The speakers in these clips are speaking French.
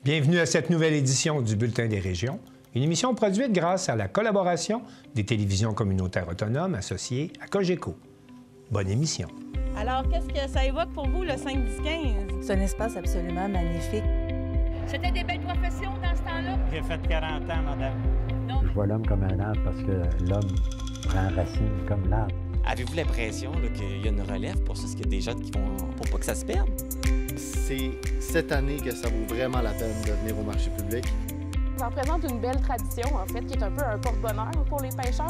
Bienvenue à cette nouvelle édition du Bulletin des régions, une émission produite grâce à la collaboration des télévisions communautaires autonomes associées à Cogeco. Bonne émission. Alors, qu'est-ce que ça évoque pour vous, le 5-10-15? C'est un espace absolument magnifique. C'était des belles professions dans ce temps-là? J'ai fait 40 ans, madame. Non. Je vois l'homme comme un arbre parce que l'homme prend racine comme l'arbre. Avez-vous l'impression qu'il y a une relève pour ça? Est-ce qu'il y a des jeunes qui vont pour pas que ça se perde? C'est cette année que ça vaut vraiment la peine de venir au marché public. Ça représente une belle tradition, en fait, qui est un peu un porte-bonheur pour les pêcheurs.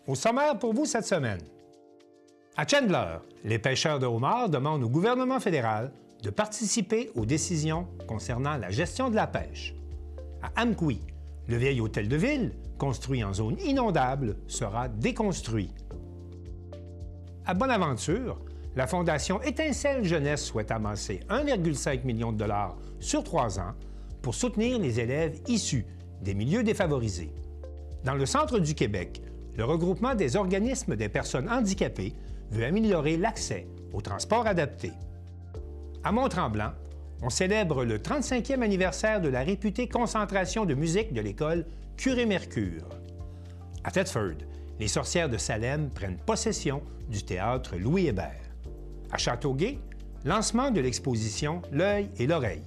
Au sommaire pour vous cette semaine. À Chandler, les pêcheurs de homards demandent au gouvernement fédéral de participer aux décisions concernant la gestion de la pêche. À Amqui, le vieil hôtel de ville, construit en zone inondable, sera déconstruit. À Bonaventure, la Fondation Étincelle Jeunesse souhaite amasser 1,5 million de dollars sur 3 ans pour soutenir les élèves issus des milieux défavorisés. Dans le centre du Québec, le regroupement des organismes des personnes handicapées veut améliorer l'accès au transport adapté. À Mont-Tremblant, on célèbre le 35e anniversaire de la réputée concentration de musique de l'école Curé-Mercure. À Thetford, les sorcières de Salem prennent possession du théâtre Louis Hébert. À Châteauguay, lancement de l'exposition L'œil et l'oreille.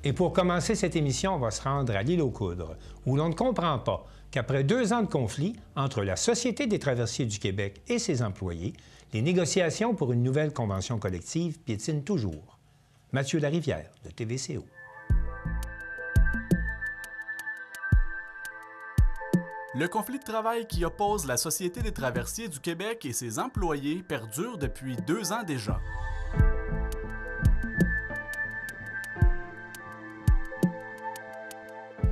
Et pour commencer cette émission, on va se rendre à l'île aux Coudres, où l'on ne comprend pas qu'après 2 ans de conflit entre la Société des traversiers du Québec et ses employés, les négociations pour une nouvelle convention collective piétinent toujours. Mathieu Larivière, de TVCO. Le conflit de travail qui oppose la Société des traversiers du Québec et ses employés perdure depuis 2 ans déjà.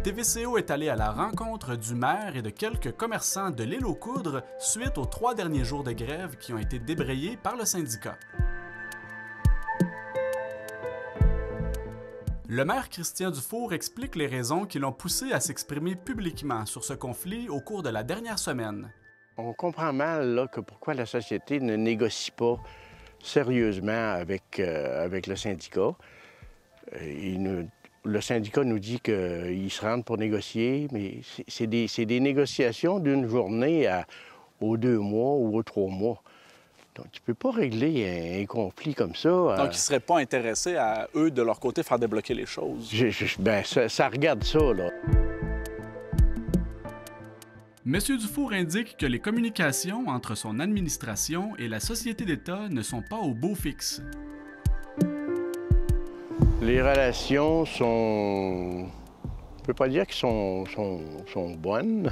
TVCO est allé à la rencontre du maire et de quelques commerçants de l'île aux Coudres suite aux 3 derniers jours de grève qui ont été débrayés par le syndicat. Le maire Christian Dufour explique les raisons qui l'ont poussé à s'exprimer publiquement sur ce conflit au cours de la dernière semaine. On comprend mal là, que pourquoi la société ne négocie pas sérieusement avec le syndicat. Le syndicat nous dit qu'il se rend pour négocier, mais c'est des négociations d'une journée aux 2 mois ou aux 3 mois. Donc, tu ne peux pas régler un conflit comme ça. Donc, ils ne seraient pas intéressés à, eux, de leur côté, faire débloquer les choses? Ça regarde ça, là. M. Dufour indique que les communications entre son administration et la Société d'État ne sont pas au beau fixe. Les relations sont... Je ne peux pas dire qu'elles sont bonnes.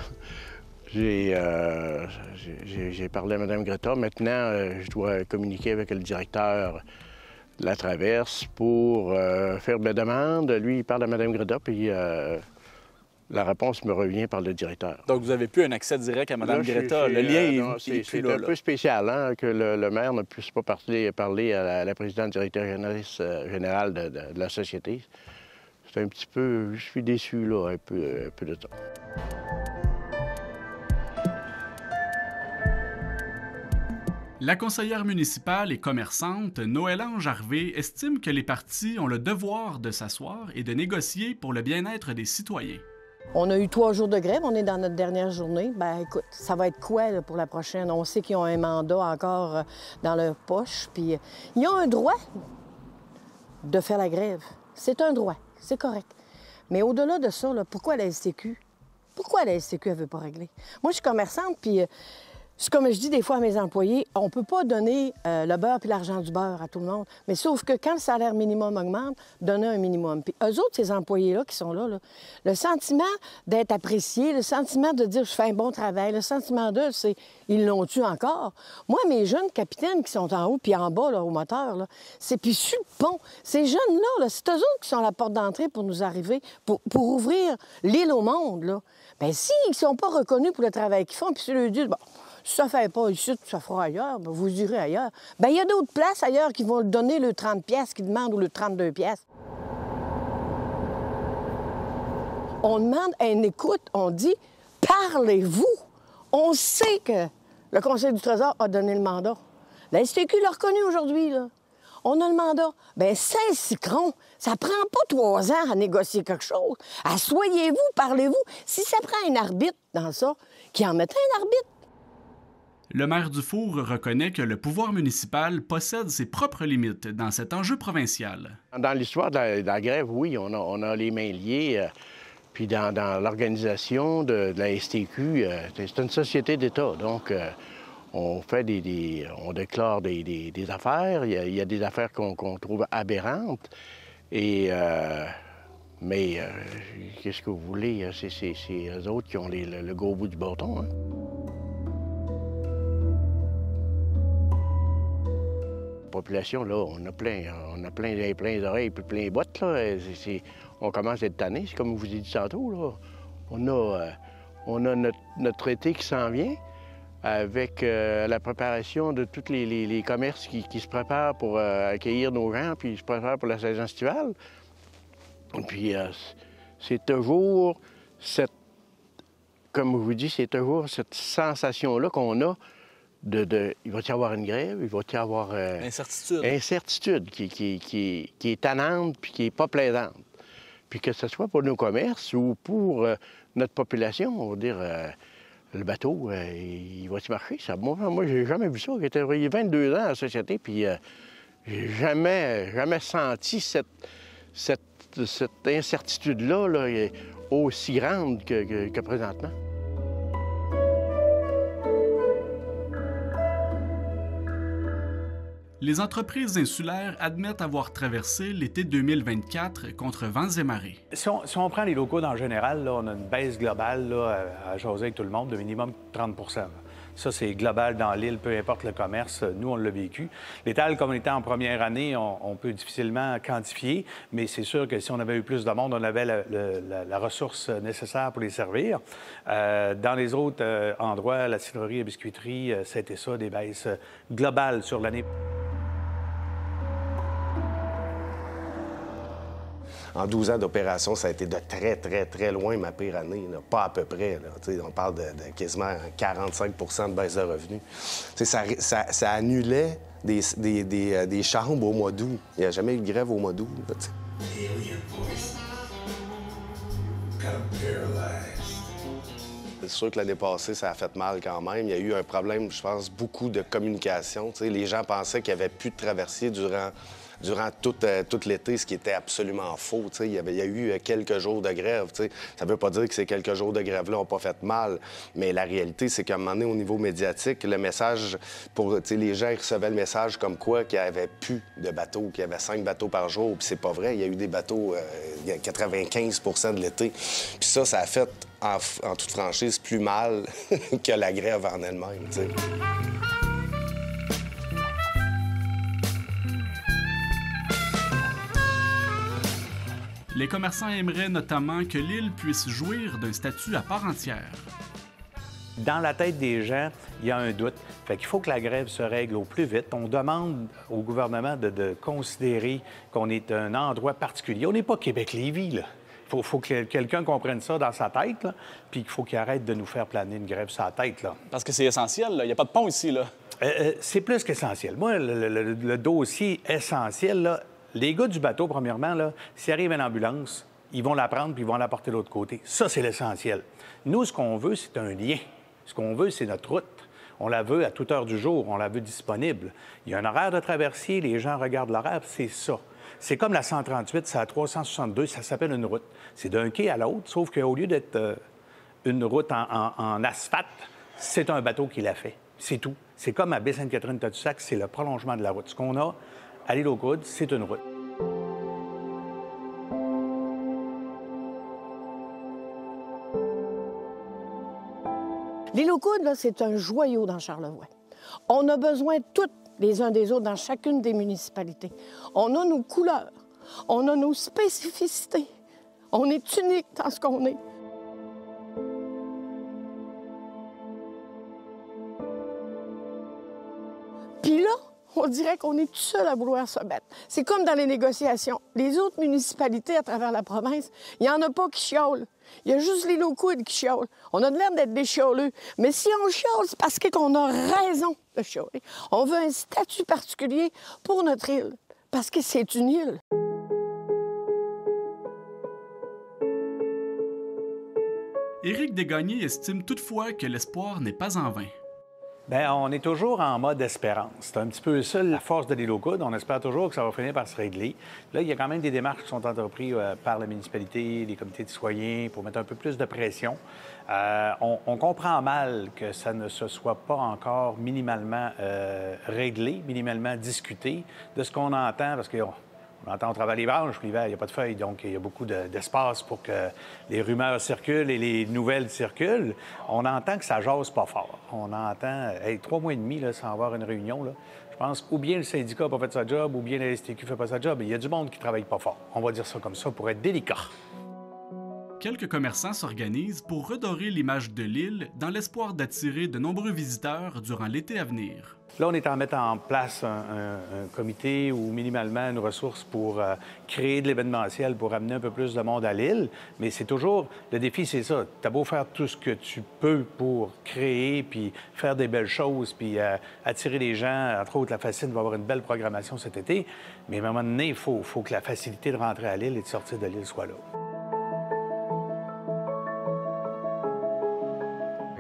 J'ai parlé à Mme Greta. Maintenant, je dois communiquer avec le directeur de la Traverse pour faire mes demandes. Lui, il parle à Mme Greta, puis la réponse me revient par le directeur. Donc, vous n'avez plus un accès direct à Mme Greta. Le lien est plus là. C'est un peu spécial hein, que le maire ne puisse pas parler à la présidente directrice générale de la société. C'est un petit peu... Je suis déçu, là, un peu de ça. La conseillère municipale et commerçante Noël-Ange Harvey estime que les partis ont le devoir de s'asseoir et de négocier pour le bien-être des citoyens. On a eu 3 jours de grève, on est dans notre dernière journée. Bien, écoute, ça va être quoi là, pour la prochaine? On sait qu'ils ont un mandat encore dans leur poche, puis ils ont un droit de faire la grève. C'est un droit, c'est correct. Mais au-delà de ça, là, pourquoi la STQ? Pourquoi la STQ, elle ne veut pas régler? Moi, je suis commerçante, puis... C'est comme je dis des fois à mes employés, on ne peut pas donner le beurre puis l'argent du beurre à tout le monde. Mais sauf que quand le salaire minimum augmente, donner un minimum. Puis eux autres, ces employés-là qui sont là, le sentiment d'être apprécié, le sentiment de dire « je fais un bon travail », le sentiment d'eux, c'est « ils l'ont-tu encore ». Moi, mes jeunes capitaines qui sont en haut puis en bas, là, au moteur, là, c'est puis sur le pont. Ces jeunes-là, c'est eux autres qui sont la porte d'entrée pour nous arriver, pour ouvrir l'île au monde, là. Bien, s'ils ne sont pas reconnus pour le travail qu'ils font, puis si ils disent « bon, si ça ne fait pas ici, ça fera ailleurs, bien, vous irez ailleurs. » Bien, il y a d'autres places ailleurs qui vont donner le 30$ qu'ils demandent ou le 32$. On demande une écoute, on dit « parlez-vous ». On sait que le Conseil du Trésor a donné le mandat. La STQ l'a reconnu aujourd'hui, là. On a le mandat. Bien, Saint-Cycron, ça prend pas 3 ans à négocier quelque chose. Assoyez-vous, parlez-vous. Si ça prend un arbitre dans ça, qui en mette un arbitre. Le maire Dufour reconnaît que le pouvoir municipal possède ses propres limites dans cet enjeu provincial. Dans l'histoire de la grève, oui, on a les mains liées. Puis dans l'organisation de la STQ, c'est une société d'État. Donc, on fait on déclare des affaires. Il y a des affaires qu'on trouve aberrantes. Mais qu'est-ce que vous voulez? C'est eux autres qui ont le gros bout du bâton. Hein? La population, là, on a plein d'oreilles et plein de bottes. Là. On commence à être tanné, c'est comme je vous ai dit tantôt. Là. On a notre été qui s'en vient avec la préparation de tous les commerces qui se préparent pour accueillir nos gens, puis se préparent pour la saison estivale. Puis c'est toujours comme je vous dis, c'est toujours cette sensation-là qu'on a il va y avoir une grève, il va y avoir incertitude qui est tannante puis qui n'est pas plaisante. Puis que ce soit pour nos commerces ou pour notre population, on va dire le bateau, il va-tu marcher? Ça, moi j'ai jamais vu ça. J'ai travaillé 22 ans à la société, puis j'ai jamais senti cette incertitude-là là, aussi grande que présentement. Les entreprises insulaires admettent avoir traversé l'été 2024 contre vents et marées. Si on prend les locaux en général, là, on a une baisse globale là, à jaser avec tout le monde de minimum 30 %. Ça, c'est global dans l'île, peu importe le commerce. Nous, on l'a vécu. L'étal, comme on était en première année, on peut difficilement quantifier, mais c'est sûr que si on avait eu plus de monde, on avait la ressource nécessaire pour les servir. Dans les autres endroits, la cidrerie et la biscuiterie, c'était ça, des baisses globales sur l'année. En 12 ans d'opération, ça a été de très, très, très loin ma pire année. Là. Pas à peu près. Là. On parle de quasiment 45 % de baisse de revenus. Ça annulait des chambres au mois d'août. Il n'y a jamais eu de grève au mois d'août. C'est sûr que l'année passée, ça a fait mal quand même. Il y a eu un problème, je pense, beaucoup de communication. Les gens pensaient qu'il n'y avait plus de traversiers durant tout l'été, ce qui était absolument faux. Il y a eu quelques jours de grève. Ça ne veut pas dire que ces quelques jours de grève-là n'ont pas fait mal, mais la réalité, c'est qu'à un moment donné, au niveau médiatique, le message, les gens ils recevaient le message comme quoi qu'il n'y avait plus de bateaux, qu'il y avait 5 bateaux par jour, puis c'est pas vrai. Il y a eu des bateaux, il y a 95 % de l'été. Puis ça a fait, en toute franchise, plus mal que la grève en elle-même. Les commerçants aimeraient notamment que l'île puisse jouir d'un statut à part entière. Dans la tête des gens, il y a un doute. Fait qu'il faut que la grève se règle au plus vite. On demande au gouvernement de considérer qu'on est un endroit particulier. On n'est pas Québec-Lévis, là. Il faut que quelqu'un comprenne ça dans sa tête, là, puis qu'il faut qu'il arrête de nous faire planer une grève sur la tête, là. Parce que c'est essentiel, là. Il n'y a pas de pont ici, là. C'est plus qu'essentiel. Moi, le dossier essentiel, là, les gars du bateau, premièrement, là, s'il arrive une ambulance, ils vont la prendre puis ils vont la porter de l'autre côté. Ça, c'est l'essentiel. Nous, ce qu'on veut, c'est un lien. Ce qu'on veut, c'est notre route. On la veut à toute heure du jour. On la veut disponible. Il y a un horaire de traversier. Les gens regardent l'horaire. C'est ça. C'est comme la 138, c'est la 362. Ça s'appelle une route. C'est d'un quai à l'autre, sauf qu'au lieu d'être une route en asphalte, c'est un bateau qui l'a fait. C'est tout. C'est comme à Baie-Sainte-Catherine-Tadoussac, c'est le prolongement de la route. Ce qu'on a à l'île aux Coudes, c'est une route. L'île aux Coudes, là, c'est un joyau dans Charlevoix. On a besoin toutes les uns des autres dans chacune des municipalités. On a nos couleurs, on a nos spécificités. On est unique dans ce qu'on est. Puis là, on dirait qu'on est tout seul à vouloir se battre. C'est comme dans les négociations. Les autres municipalités à travers la province, il n'y en a pas qui chiolent. Il y a juste les locaux qui chiolent. On a l'air d'être des chioleux. Mais si on chiole, c'est parce qu'on a raison de chioler. On veut un statut particulier pour notre île, parce que c'est une île. Éric Desgagnés estime toutefois que l'espoir n'est pas en vain. Bien, on est toujours en mode espérance. C'est un petit peu ça, la force de l'île aux Coudes. On espère toujours que ça va finir par se régler. Là, il y a quand même des démarches qui sont entreprises par la municipalité, les comités de citoyens, pour mettre un peu plus de pression. On comprend mal que ça ne se soit pas encore minimalement réglé, minimalement discuté de ce qu'on entend, parce qu'on entend, on travaille les branches, puis l'hiver, il n'y a pas de feuilles, donc il y a beaucoup d'espace pour que les rumeurs circulent et les nouvelles circulent. On entend que ça jase pas fort. On entend, 3 mois et demi là, sans avoir une réunion, là, je pense ou bien le syndicat n'a pas fait sa job, ou bien la STQ ne fait pas sa job. Il y a du monde qui ne travaille pas fort. On va dire ça comme ça pour être délicat. Quelques commerçants s'organisent pour redorer l'image de l'île dans l'espoir d'attirer de nombreux visiteurs durant l'été à venir. Là, on est en mettant en place un comité ou minimalement une ressource pour créer de l'événementiel, pour amener un peu plus de monde à l'île. Mais c'est toujours, le défi, c'est ça. Tu as beau faire tout ce que tu peux pour créer, puis faire des belles choses, puis attirer les gens. Entre autres, la Facine va avoir une belle programmation cet été. Mais à un moment donné, il faut que la facilité de rentrer à l'île et de sortir de l'île soit là.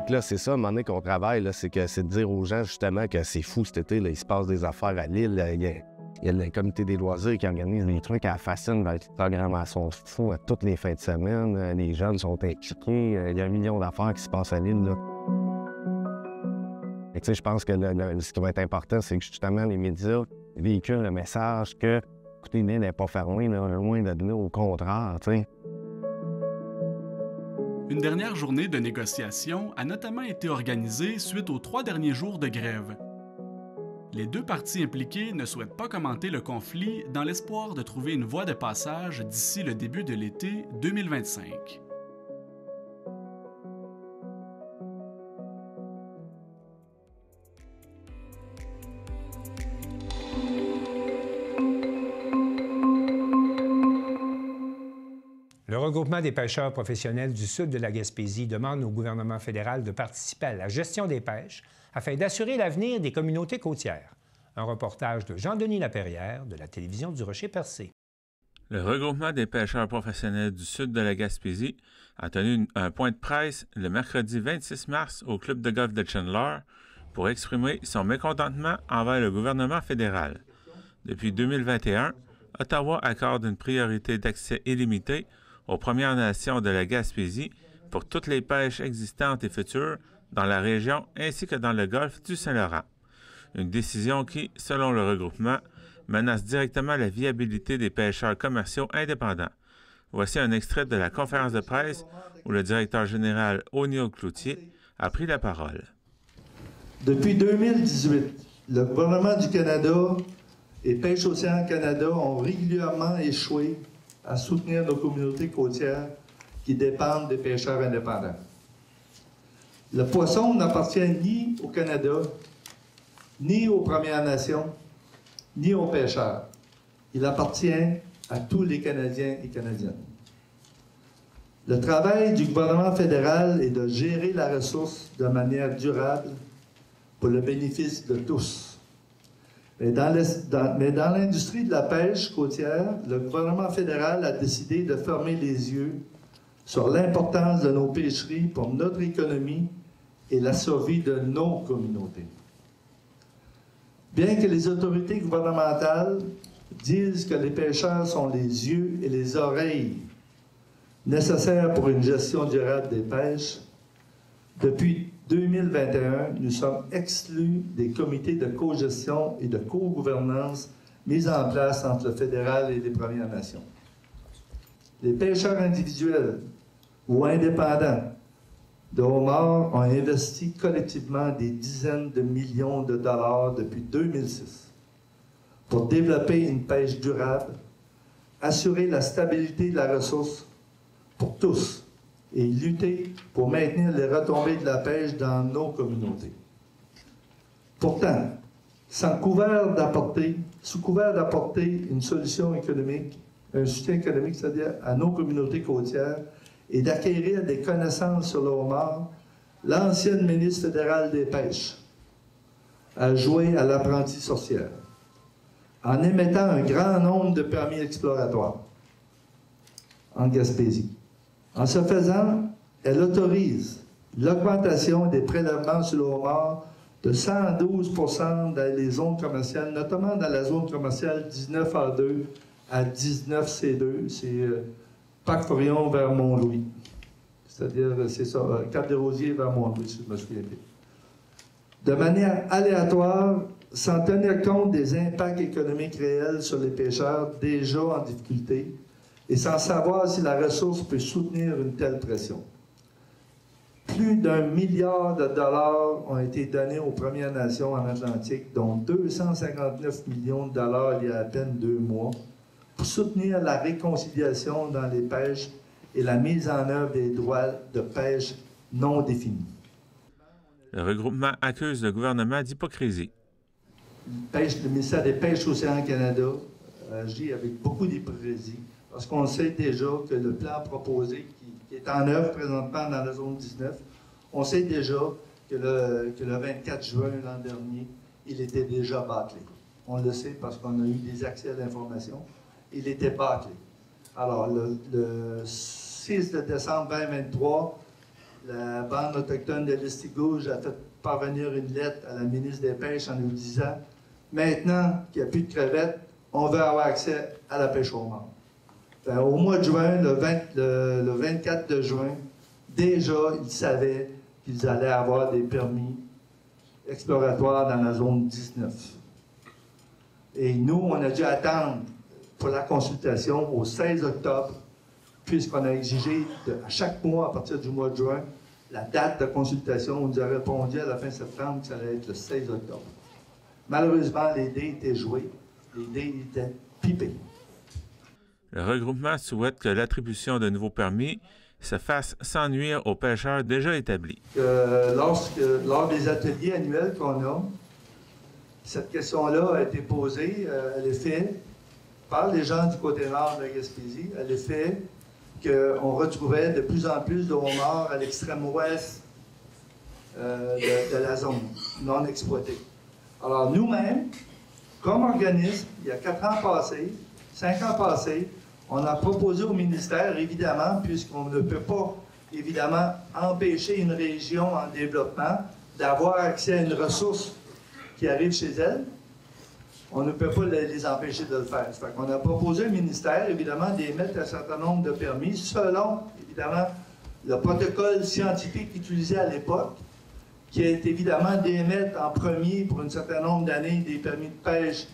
Là, c'est ça, à un moment donné, qu'on travaille, c'est de dire aux gens, justement, que c'est fou cet été, là, il se passe des affaires à l'île. Il y a le comité des loisirs qui organise des trucs à la Facine, avec une programmation fou à toutes les fins de semaine. Les jeunes sont impliqués. Il y a 1 million d'affaires qui se passent à l'île. Je pense que ce qui va être important, c'est que, justement, les médias véhiculent le message que, écoutez, l'île n'est pas fermée, là, loin de là, au contraire, t'sais. Une dernière journée de négociation a notamment été organisée suite aux 3 derniers jours de grève. Les 2 parties impliquées ne souhaitent pas commenter le conflit dans l'espoir de trouver une voie de passage d'ici le début de l'été 2025. Le regroupement des pêcheurs professionnels du sud de la Gaspésie demande au gouvernement fédéral de participer à la gestion des pêches afin d'assurer l'avenir des communautés côtières. Un reportage de Jean-Denis Laperrière de la télévision du Rocher-Percé. Le regroupement des pêcheurs professionnels du sud de la Gaspésie a tenu un point de presse le mercredi 26 mars au club de golf de Chandler pour exprimer son mécontentement envers le gouvernement fédéral. Depuis 2021, Ottawa accorde une priorité d'accès illimité aux Premières Nations de la Gaspésie pour toutes les pêches existantes et futures dans la région ainsi que dans le golfe du Saint-Laurent. Une décision qui, selon le regroupement, menace directement la viabilité des pêcheurs commerciaux indépendants. Voici un extrait de la conférence de presse où le directeur général O'Neill Cloutier a pris la parole. Depuis 2018, le gouvernement du Canada et Pêche Océan Canada ont régulièrement échoué à soutenir nos communautés côtières qui dépendent des pêcheurs indépendants. Le poisson n'appartient ni au Canada, ni aux Premières Nations, ni aux pêcheurs. Il appartient à tous les Canadiens et Canadiennes. Le travail du gouvernement fédéral est de gérer la ressource de manière durable pour le bénéfice de tous. Mais dans l'industrie de la pêche côtière, le gouvernement fédéral a décidé de fermer les yeux sur l'importance de nos pêcheries pour notre économie et la survie de nos communautés. Bien que les autorités gouvernementales disent que les pêcheurs sont les yeux et les oreilles nécessaires pour une gestion durable des pêches, depuis 2021, nous sommes exclus des comités de cogestion et de co-gouvernance mis en place entre le fédéral et les Premières Nations. Les pêcheurs individuels ou indépendants de homards ont investi collectivement des dizaines de millions de dollars depuis 2006 pour développer une pêche durable, assurer la stabilité de la ressource pour tous et lutter pour maintenir les retombées de la pêche dans nos communautés. Pourtant, sous couvert d'apporter une solution économique, un soutien économique, c'est-à-dire à nos communautés côtières, et d'acquérir des connaissances sur le homard, l'ancienne ministre fédérale des Pêches a joué à l'apprentie sorcière en émettant un grand nombre de permis exploratoires en Gaspésie. En ce faisant, elle autorise l'augmentation des prélèvements sur le homard de 112 % dans les zones commerciales, notamment dans la zone commerciale 19A2 à 19C2, c'est Parc-Forillon vers Mont-Louis. C'est-à-dire, c'est ça, Cap-des-Rosiers vers Mont-Louis, si je me souviens bien. De manière aléatoire, sans tenir compte des impacts économiques réels sur les pêcheurs déjà en difficulté et sans savoir si la ressource peut soutenir une telle pression. Plus d'1 milliard de dollars ont été donnés aux Premières Nations en Atlantique, dont 259 millions de dollars il y a à peine 2 mois, pour soutenir la réconciliation dans les pêches et la mise en œuvre des droits de pêche non définis. Le regroupement accuse le gouvernement d'hypocrisie. Le ministère des Pêches Océan Canada agit avec beaucoup d'hypocrisie parce qu'on sait déjà que le plan proposé qui est en œuvre présentement dans la zone 19, on sait déjà que le 24 juin l'an dernier, il était déjà bâclé. On le sait parce qu'on a eu des accès à l'information. Il était bâclé. Alors, le 6 décembre 2023, la bande autochtone de l'Estigouge a fait parvenir une lettre à la ministre des Pêches en nous disant « Maintenant qu'il n'y a plus de crevettes, on veut avoir accès à la pêche au homard. » Au mois de juin, le 24 de juin, déjà, ils savaient qu'ils allaient avoir des permis exploratoires dans la zone 19. Et nous, on a dû attendre pour la consultation au 16 octobre, puisqu'on a exigé à chaque mois, à partir du mois de juin, la date de consultation. On nous a répondu à la fin septembre que ça allait être le 16 octobre. Malheureusement, les dés étaient joués, les dés étaient pipés. Le regroupement souhaite que l'attribution de nouveaux permis se fasse sans nuire aux pêcheurs déjà établis. Lors des ateliers annuels qu'on a, cette question-là a été posée, elle est faite par les gens du côté nord de la Gaspésie, à l'effet qu'on retrouvait de plus en plus de homards à l'extrême ouest de la zone non exploitée. Alors nous-mêmes, comme organisme, il y a 4 ans passés, 5 ans passés, on a proposé au ministère, évidemment, puisqu'on ne peut pas, évidemment, empêcher une région en développement d'avoir accès à une ressource qui arrive chez elle, on ne peut pas les empêcher de le faire. Ça fait qu'on a proposé au ministère, évidemment, d'émettre un certain nombre de permis selon, évidemment, le protocole scientifique utilisé à l'époque, qui est évidemment d'émettre en premier, pour un certain nombre d'années, des permis de pêche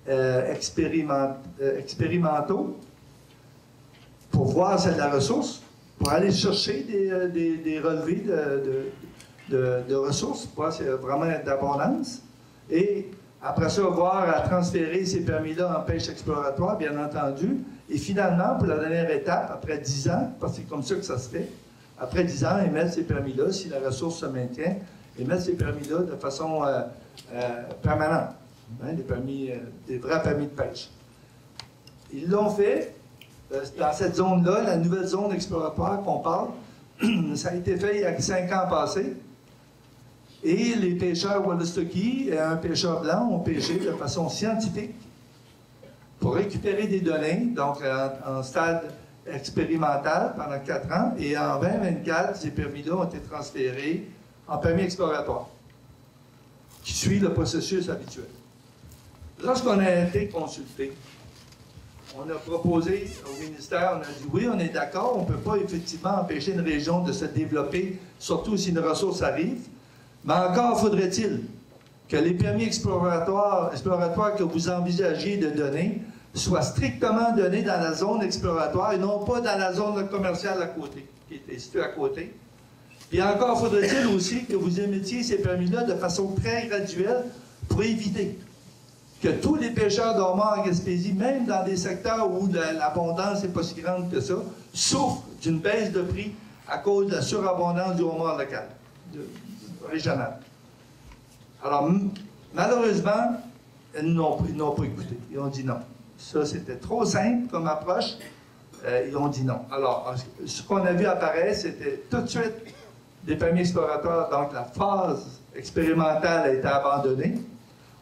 expérimentaux pour voir si la ressource, pour aller chercher des relevés de ressources, pour voir s'il y a vraiment d'abondance. Et après ça, voir à transférer ces permis-là en pêche exploratoire, bien entendu. Et finalement, pour la dernière étape, après 10 ans, parce que c'est comme ça que ça se fait, après 10 ans, émettre ces permis-là, si la ressource se maintient, émettre ces permis-là de façon permanente. Hein, des vrais permis de pêche. Ils l'ont fait. Dans cette zone-là, la nouvelle zone exploratoire qu'on parle, ça a été fait il y a 5 ans passés. Et les pêcheurs Wolastoqey et un pêcheur blanc ont pêché de façon scientifique pour récupérer des données, donc en stade expérimental pendant 4 ans. Et en 2024, ces permis-là ont été transférés en permis exploratoire, qui suit le processus habituel. Lorsqu'on a été consulté, on a proposé au ministère, on a dit oui, on est d'accord, on ne peut pas effectivement empêcher une région de se développer, surtout si une ressource arrive, mais encore faudrait-il que les permis exploratoires que vous envisagiez de donner soient strictement donnés dans la zone exploratoire et non pas dans la zone commerciale à côté, qui était située à côté. Puis encore faudrait-il aussi que vous émettiez ces permis-là de façon très graduelle pour éviter que tous les pêcheurs de homards en Gaspésie, même dans des secteurs où l'abondance n'est pas si grande que ça, souffrent d'une baisse de prix à cause de la surabondance du homard local, régional. Alors, Malheureusement, ils n'ont pas écouté. Ils ont dit non. Ça, c'était trop simple comme approche. Ils ont dit non. Alors, ce qu'on a vu apparaître, c'était tout de suite des permis exploratoires. Donc, la phase expérimentale a été abandonnée.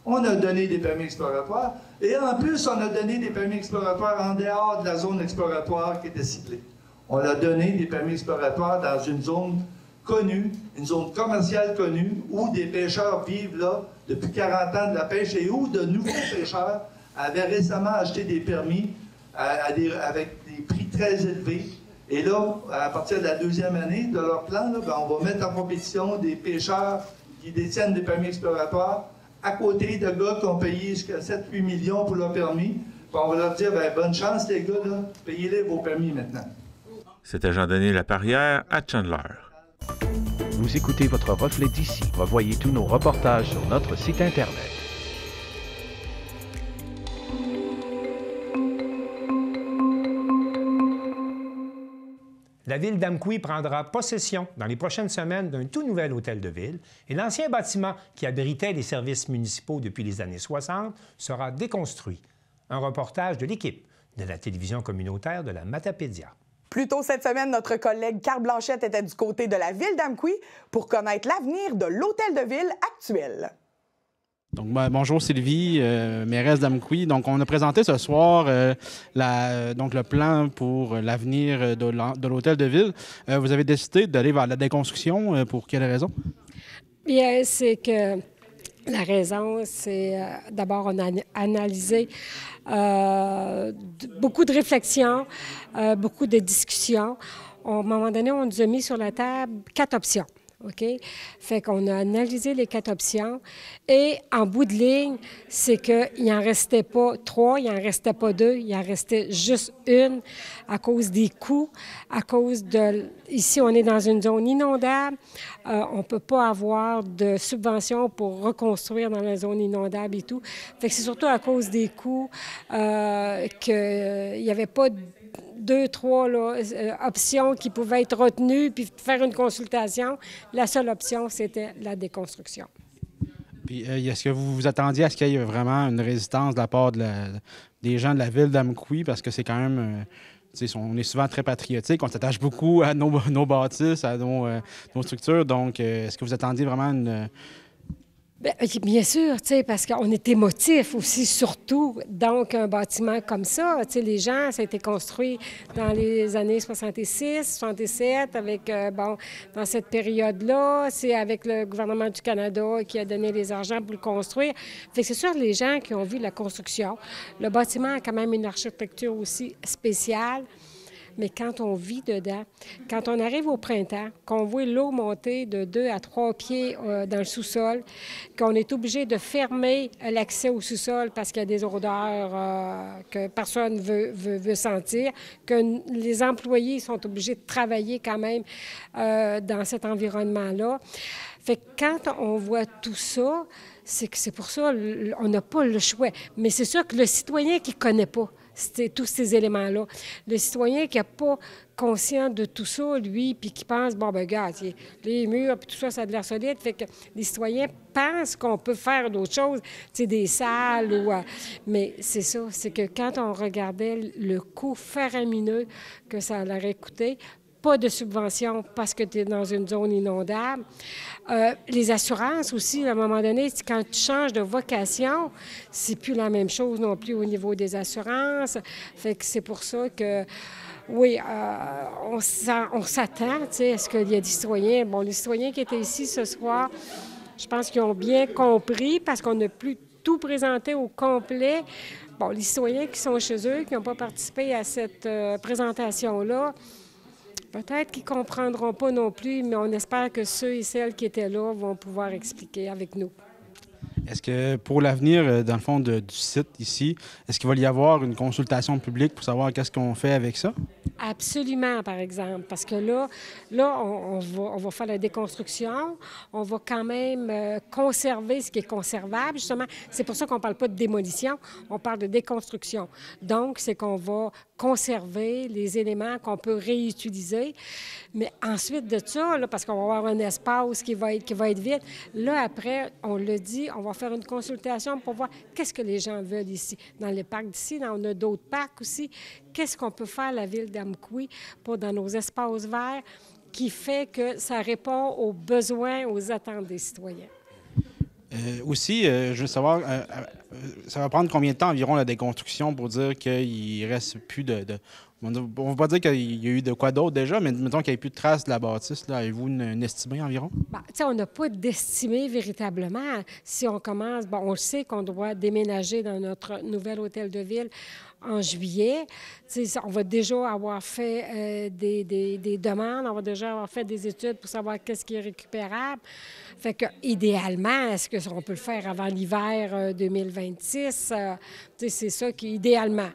On a donné des permis exploratoires. Et en plus, on a donné des permis exploratoires en dehors de la zone exploratoire qui était ciblée. On a donné des permis exploratoires dans une zone connue, une zone commerciale connue, où des pêcheurs vivent là depuis 40 ans de la pêche et où de nouveaux pêcheurs avaient récemment acheté des permis avec des prix très élevés. Et là, à partir de la deuxième année de leur plan, là, ben, on va mettre en compétition des pêcheurs qui détiennent des permis exploratoires à côté de gars qui ont payé jusqu'à 7-8 millions pour leur permis. Puis on va leur dire, ben, bonne chance les gars, là, payez-les vos permis maintenant. C'était Jean-Denis Laparrière à Chandler. Vous écoutez votre reflet d'ici. Revoyez tous nos reportages sur notre site Internet. La ville d'Amqui prendra possession dans les prochaines semaines d'un tout nouvel hôtel de ville et l'ancien bâtiment qui abritait les services municipaux depuis les années 60 sera déconstruit. Un reportage de l'équipe de la télévision communautaire de la Matapédia. Plus tôt cette semaine, notre collègue Carl Blanchette était du côté de la ville d'Amqui pour connaître l'avenir de l'hôtel de ville actuel. Donc, bonjour Sylvie, mairesse d'Amqui. Donc, on a présenté ce soir le plan pour l'avenir de l'hôtel de ville. Vous avez décidé d'aller vers la déconstruction. Pour quelle raison? Bien, c'est que la raison, c'est d'abord, on a analysé beaucoup de réflexions, beaucoup de discussions. À un moment donné, on nous a mis sur la table 4 options. OK? Fait qu'on a analysé les 4 options et en bout de ligne, c'est qu'il n'en restait pas 3, il n'en restait pas 2, il en restait juste une à cause des coûts, à cause de... Ici, on est dans une zone inondable. On ne peut pas avoir de subventions pour reconstruire dans la zone inondable et tout. Fait que c'est surtout à cause des coûts qu'il n'y avait pas 2, 3 options qui pouvaient être retenues puis faire une consultation. La seule option, c'était la déconstruction. Puis, est-ce que vous vous attendiez à ce qu'il y ait vraiment une résistance de la part des gens de la ville d'Amqui? Parce que c'est quand même... on est souvent très patriotique, on s'attache beaucoup à nos bâtisses, à nos structures. Donc, est-ce que vous attendiez vraiment une... Bien sûr, parce qu'on est émotif aussi, surtout. Donc, un bâtiment comme ça, les gens, ça a été construit dans les années 66, 67, avec, dans cette période-là, c'est avec le gouvernement du Canada qui a donné les argents pour le construire. Fait que c'est sûr, les gens qui ont vu la construction, le bâtiment a quand même une architecture aussi spéciale. Mais quand on vit dedans, quand on arrive au printemps, qu'on voit l'eau monter de 2 à 3 pieds dans le sous-sol, qu'on est obligé de fermer l'accès au sous-sol parce qu'il y a des odeurs que personne veut sentir, que les employés sont obligés de travailler quand même dans cet environnement-là. Fait que quand on voit tout ça, c'est pour ça on n'a pas le choix. Mais c'est sûr que le citoyen qui ne connaît pas tous ces éléments-là, le citoyen qui n'est pas conscient de tout ça, lui, puis qui pense, bon, ben regarde, les murs, puis tout ça, ça a de l'air solide. Fait que les citoyens pensent qu'on peut faire d'autres choses, des salles ou... mais c'est ça, c'est que quand on regardait le coût faramineux que ça aurait coûté, pas de subvention parce que tu es dans une zone inondable. Les assurances aussi, à un moment donné, quand tu changes de vocation, c'est plus la même chose non plus au niveau des assurances. Fait que c'est pour ça que, oui, on s'attend, tu sais, à ce qu'il y ait des citoyens. Bon, les citoyens qui étaient ici ce soir, je pense qu'ils ont bien compris parce qu'on n'a plus tout présenté au complet. Bon, les citoyens qui sont chez eux, qui n'ont pas participé à cette présentation-là, peut-être qu'ils ne comprendront pas non plus, mais on espère que ceux et celles qui étaient là vont pouvoir expliquer avec nous. Est-ce que pour l'avenir, dans le fond, du site ici, est-ce qu'il va y avoir une consultation publique pour savoir qu'est-ce qu'on fait avec ça? Absolument, par exemple, parce que là on va faire la déconstruction, on va quand même conserver ce qui est conservable, justement. C'est pour ça qu'on ne parle pas de démolition, on parle de déconstruction. Donc, c'est qu'on va conserver les éléments qu'on peut réutiliser. Mais ensuite de ça, là, parce qu'on va avoir un espace qui va être vide, là, après, on le dit, on va faire une consultation pour voir qu'est-ce que les gens veulent ici. Dans les parcs d'ici, on a d'autres parcs aussi. Qu'est-ce qu'on peut faire, la ville d'Amqui, pour dans nos espaces verts, qui fait que ça répond aux besoins, aux attentes des citoyens. Aussi, je veux savoir, ça va prendre combien de temps environ la déconstruction pour dire qu'il ne reste plus de... On ne va pas dire qu'il y a eu de quoi d'autre déjà, mais mettons qu'il n'y a plus de traces de la bâtisse. Avez-vous une estimée environ? Bien, on n'a pas d'estimé véritablement. Si on commence, bon, on sait qu'on doit déménager dans notre nouvel hôtel de ville en juillet. On va déjà avoir fait des demandes, on va déjà avoir fait des études pour savoir qu'est-ce qui est récupérable. Fait que, idéalement, est-ce qu'on peut le faire avant l'hiver 2026? C'est ça qui idéalement.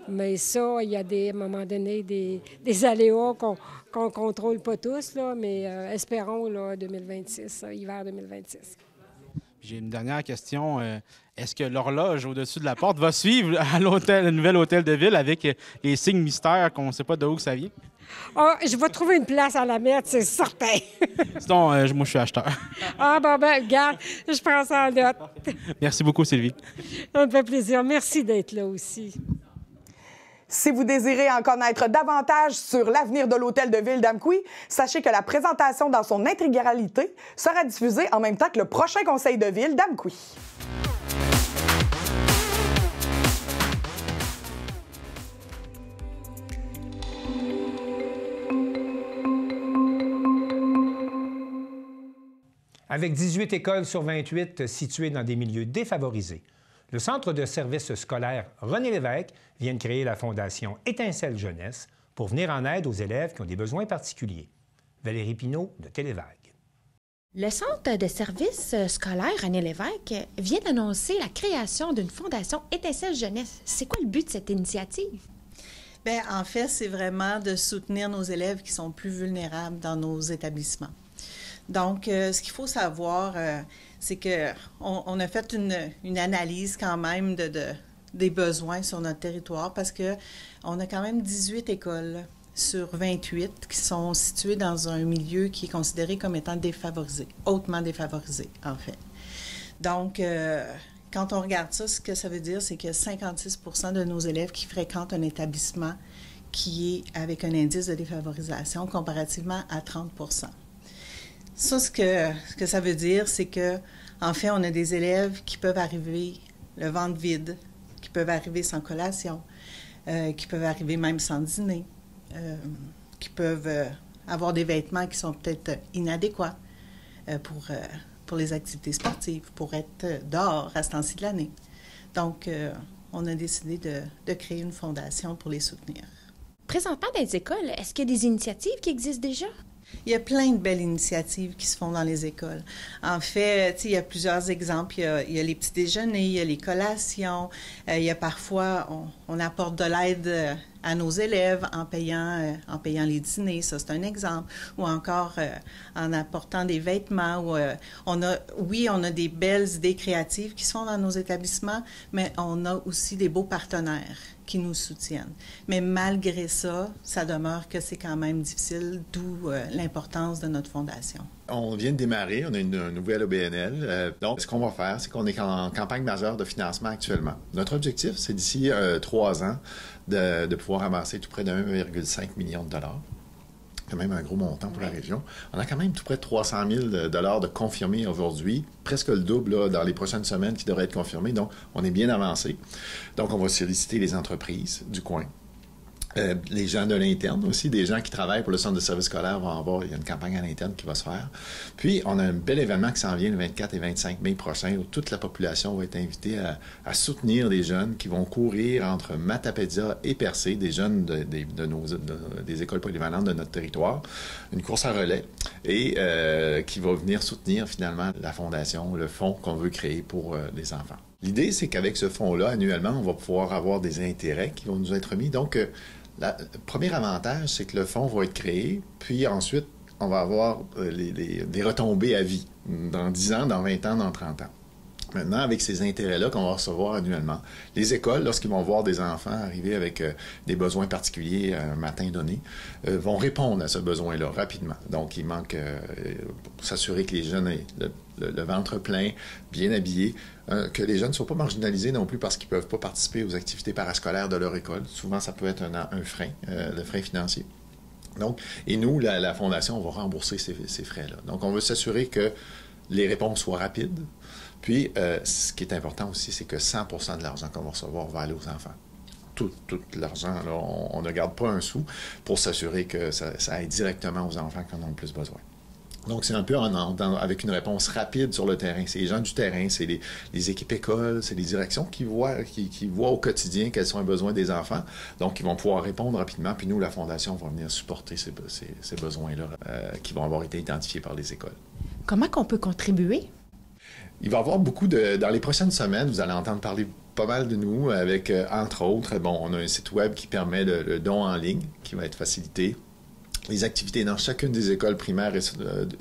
Mais ça, il y a à un moment donné des aléas qu'on ne contrôle pas tous, là, mais espérons là, 2026, hiver 2026. J'ai une dernière question. Est-ce que l'horloge au-dessus de la porte va suivre à le nouvel hôtel de ville avec les signes mystères qu'on ne sait pas d'où ça vient? Ah, je vais trouver une place à la mettre, c'est certain. Sinon, moi, je suis acheteur. Ah, ben, regarde, je prends ça en note. Merci beaucoup, Sylvie. Ça me fait plaisir. Merci d'être là aussi. Si vous désirez en connaître davantage sur l'avenir de l'hôtel de ville d'Amqui, sachez que la présentation dans son intégralité sera diffusée en même temps que le prochain conseil de ville d'Amqui. Avec 18 écoles sur 28 situées dans des milieux défavorisés, le Centre de services scolaires René Lévesque vient de créer la Fondation Étincelle Jeunesse pour venir en aide aux élèves qui ont des besoins particuliers. Valérie Pinault de Télévague. Le Centre de services scolaires René Lévesque vient d'annoncer la création d'une Fondation Étincelle Jeunesse. C'est quoi le but de cette initiative? Bien, en fait, c'est vraiment de soutenir nos élèves qui sont plus vulnérables dans nos établissements. Donc, ce qu'il faut savoir, c'est qu'on a fait une analyse quand même des besoins sur notre territoire parce qu'on a quand même 18 écoles sur 28 qui sont situées dans un milieu qui est considéré comme étant défavorisé, hautement défavorisé, en fait. Donc, quand on regarde ça, ce que ça veut dire, c'est que 56% de nos élèves qui fréquentent un établissement qui est avec un indice de défavorisation comparativement à 30%. Ça, ce que ça veut dire, c'est que, en fait, on a des élèves qui peuvent arriver le ventre vide, qui peuvent arriver sans collation, qui peuvent arriver même sans dîner, qui peuvent avoir des vêtements qui sont peut-être inadéquats pour les activités sportives, pour être dehors à ce temps-ci de l'année. Donc, on a décidé de créer une fondation pour les soutenir. Présentement, dans les écoles, est-ce qu'il y a des initiatives qui existent déjà? Il y a plein de belles initiatives qui se font dans les écoles. En fait, il y a plusieurs exemples. Il y a les petits déjeuners, il y a les collations. Il y a parfois, on apporte de l'aide à nos élèves en payant les dîners. Ça, c'est un exemple. Ou encore en apportant des vêtements. On a des belles idées créatives qui se font dans nos établissements, mais on a aussi des beaux partenaires qui nous soutiennent. Mais malgré ça, ça demeure que c'est quand même difficile, d'où l'importance de notre fondation. On vient de démarrer, on a une nouvelle OBNL. Donc, ce qu'on va faire, c'est qu'on est en campagne majeure de financement actuellement. Notre objectif, c'est d'ici 3 ans de pouvoir amasser tout près de 1,5 million de dollars. Quand même un gros montant pour la région. On a quand même tout près de 300 000 de confirmés aujourd'hui, presque le double là, dans les prochaines semaines qui devraient être confirmés. Donc, on est bien avancé. Donc, on va solliciter les entreprises du coin. Les gens de l'interne aussi, des gens qui travaillent pour le centre de services scolaires vont avoir, il y a une campagne à l'interne qui va se faire. Puis, on a un bel événement qui s'en vient le 24 et 25 mai prochain où toute la population va être invitée à soutenir des jeunes qui vont courir entre Matapédia et Percé, des jeunes des écoles polyvalentes de notre territoire, une course à relais et qui va venir soutenir finalement la fondation, le fonds qu'on veut créer pour les enfants. L'idée, c'est qu'avec ce fonds-là, annuellement, on va pouvoir avoir des intérêts qui vont nous être remis. Donc, le premier avantage, c'est que le fonds va être créé, puis ensuite, on va avoir des retombées à vie, dans 10 ans, dans 20 ans, dans 30 ans. Maintenant, avec ces intérêts-là qu'on va recevoir annuellement, les écoles, lorsqu'ils vont voir des enfants arriver avec des besoins particuliers un matin donné, vont répondre à ce besoin-là rapidement. Donc, il manque pour s'assurer que les jeunes aient le ventre plein, bien habillés, que les jeunes ne soient pas marginalisés non plus parce qu'ils ne peuvent pas participer aux activités parascolaires de leur école. Souvent, ça peut être un frein, le frein financier. Donc, et nous, la Fondation, on va rembourser ces frais-là. Donc, on veut s'assurer que les réponses soient rapides. Puis, ce qui est important aussi, c'est que 100% de l'argent qu'on va recevoir va aller aux enfants. Tout l'argent, là, on ne garde pas un sou pour s'assurer que ça aille directement aux enfants qui en ont le plus besoin. Donc, c'est un peu avec une réponse rapide sur le terrain. C'est les gens du terrain, c'est les équipes écoles, c'est les directions qui voient au quotidien quels sont les besoins des enfants. Donc, ils vont pouvoir répondre rapidement. Puis nous, la Fondation, va venir supporter ces besoins-là qui vont avoir été identifiés par les écoles. Comment qu'on peut contribuer? Il va y avoir beaucoup dans les prochaines semaines, vous allez entendre parler pas mal de nous avec, entre autres, on a un site web qui permet le don en ligne qui va être facilité. Les activités dans chacune des écoles primaires et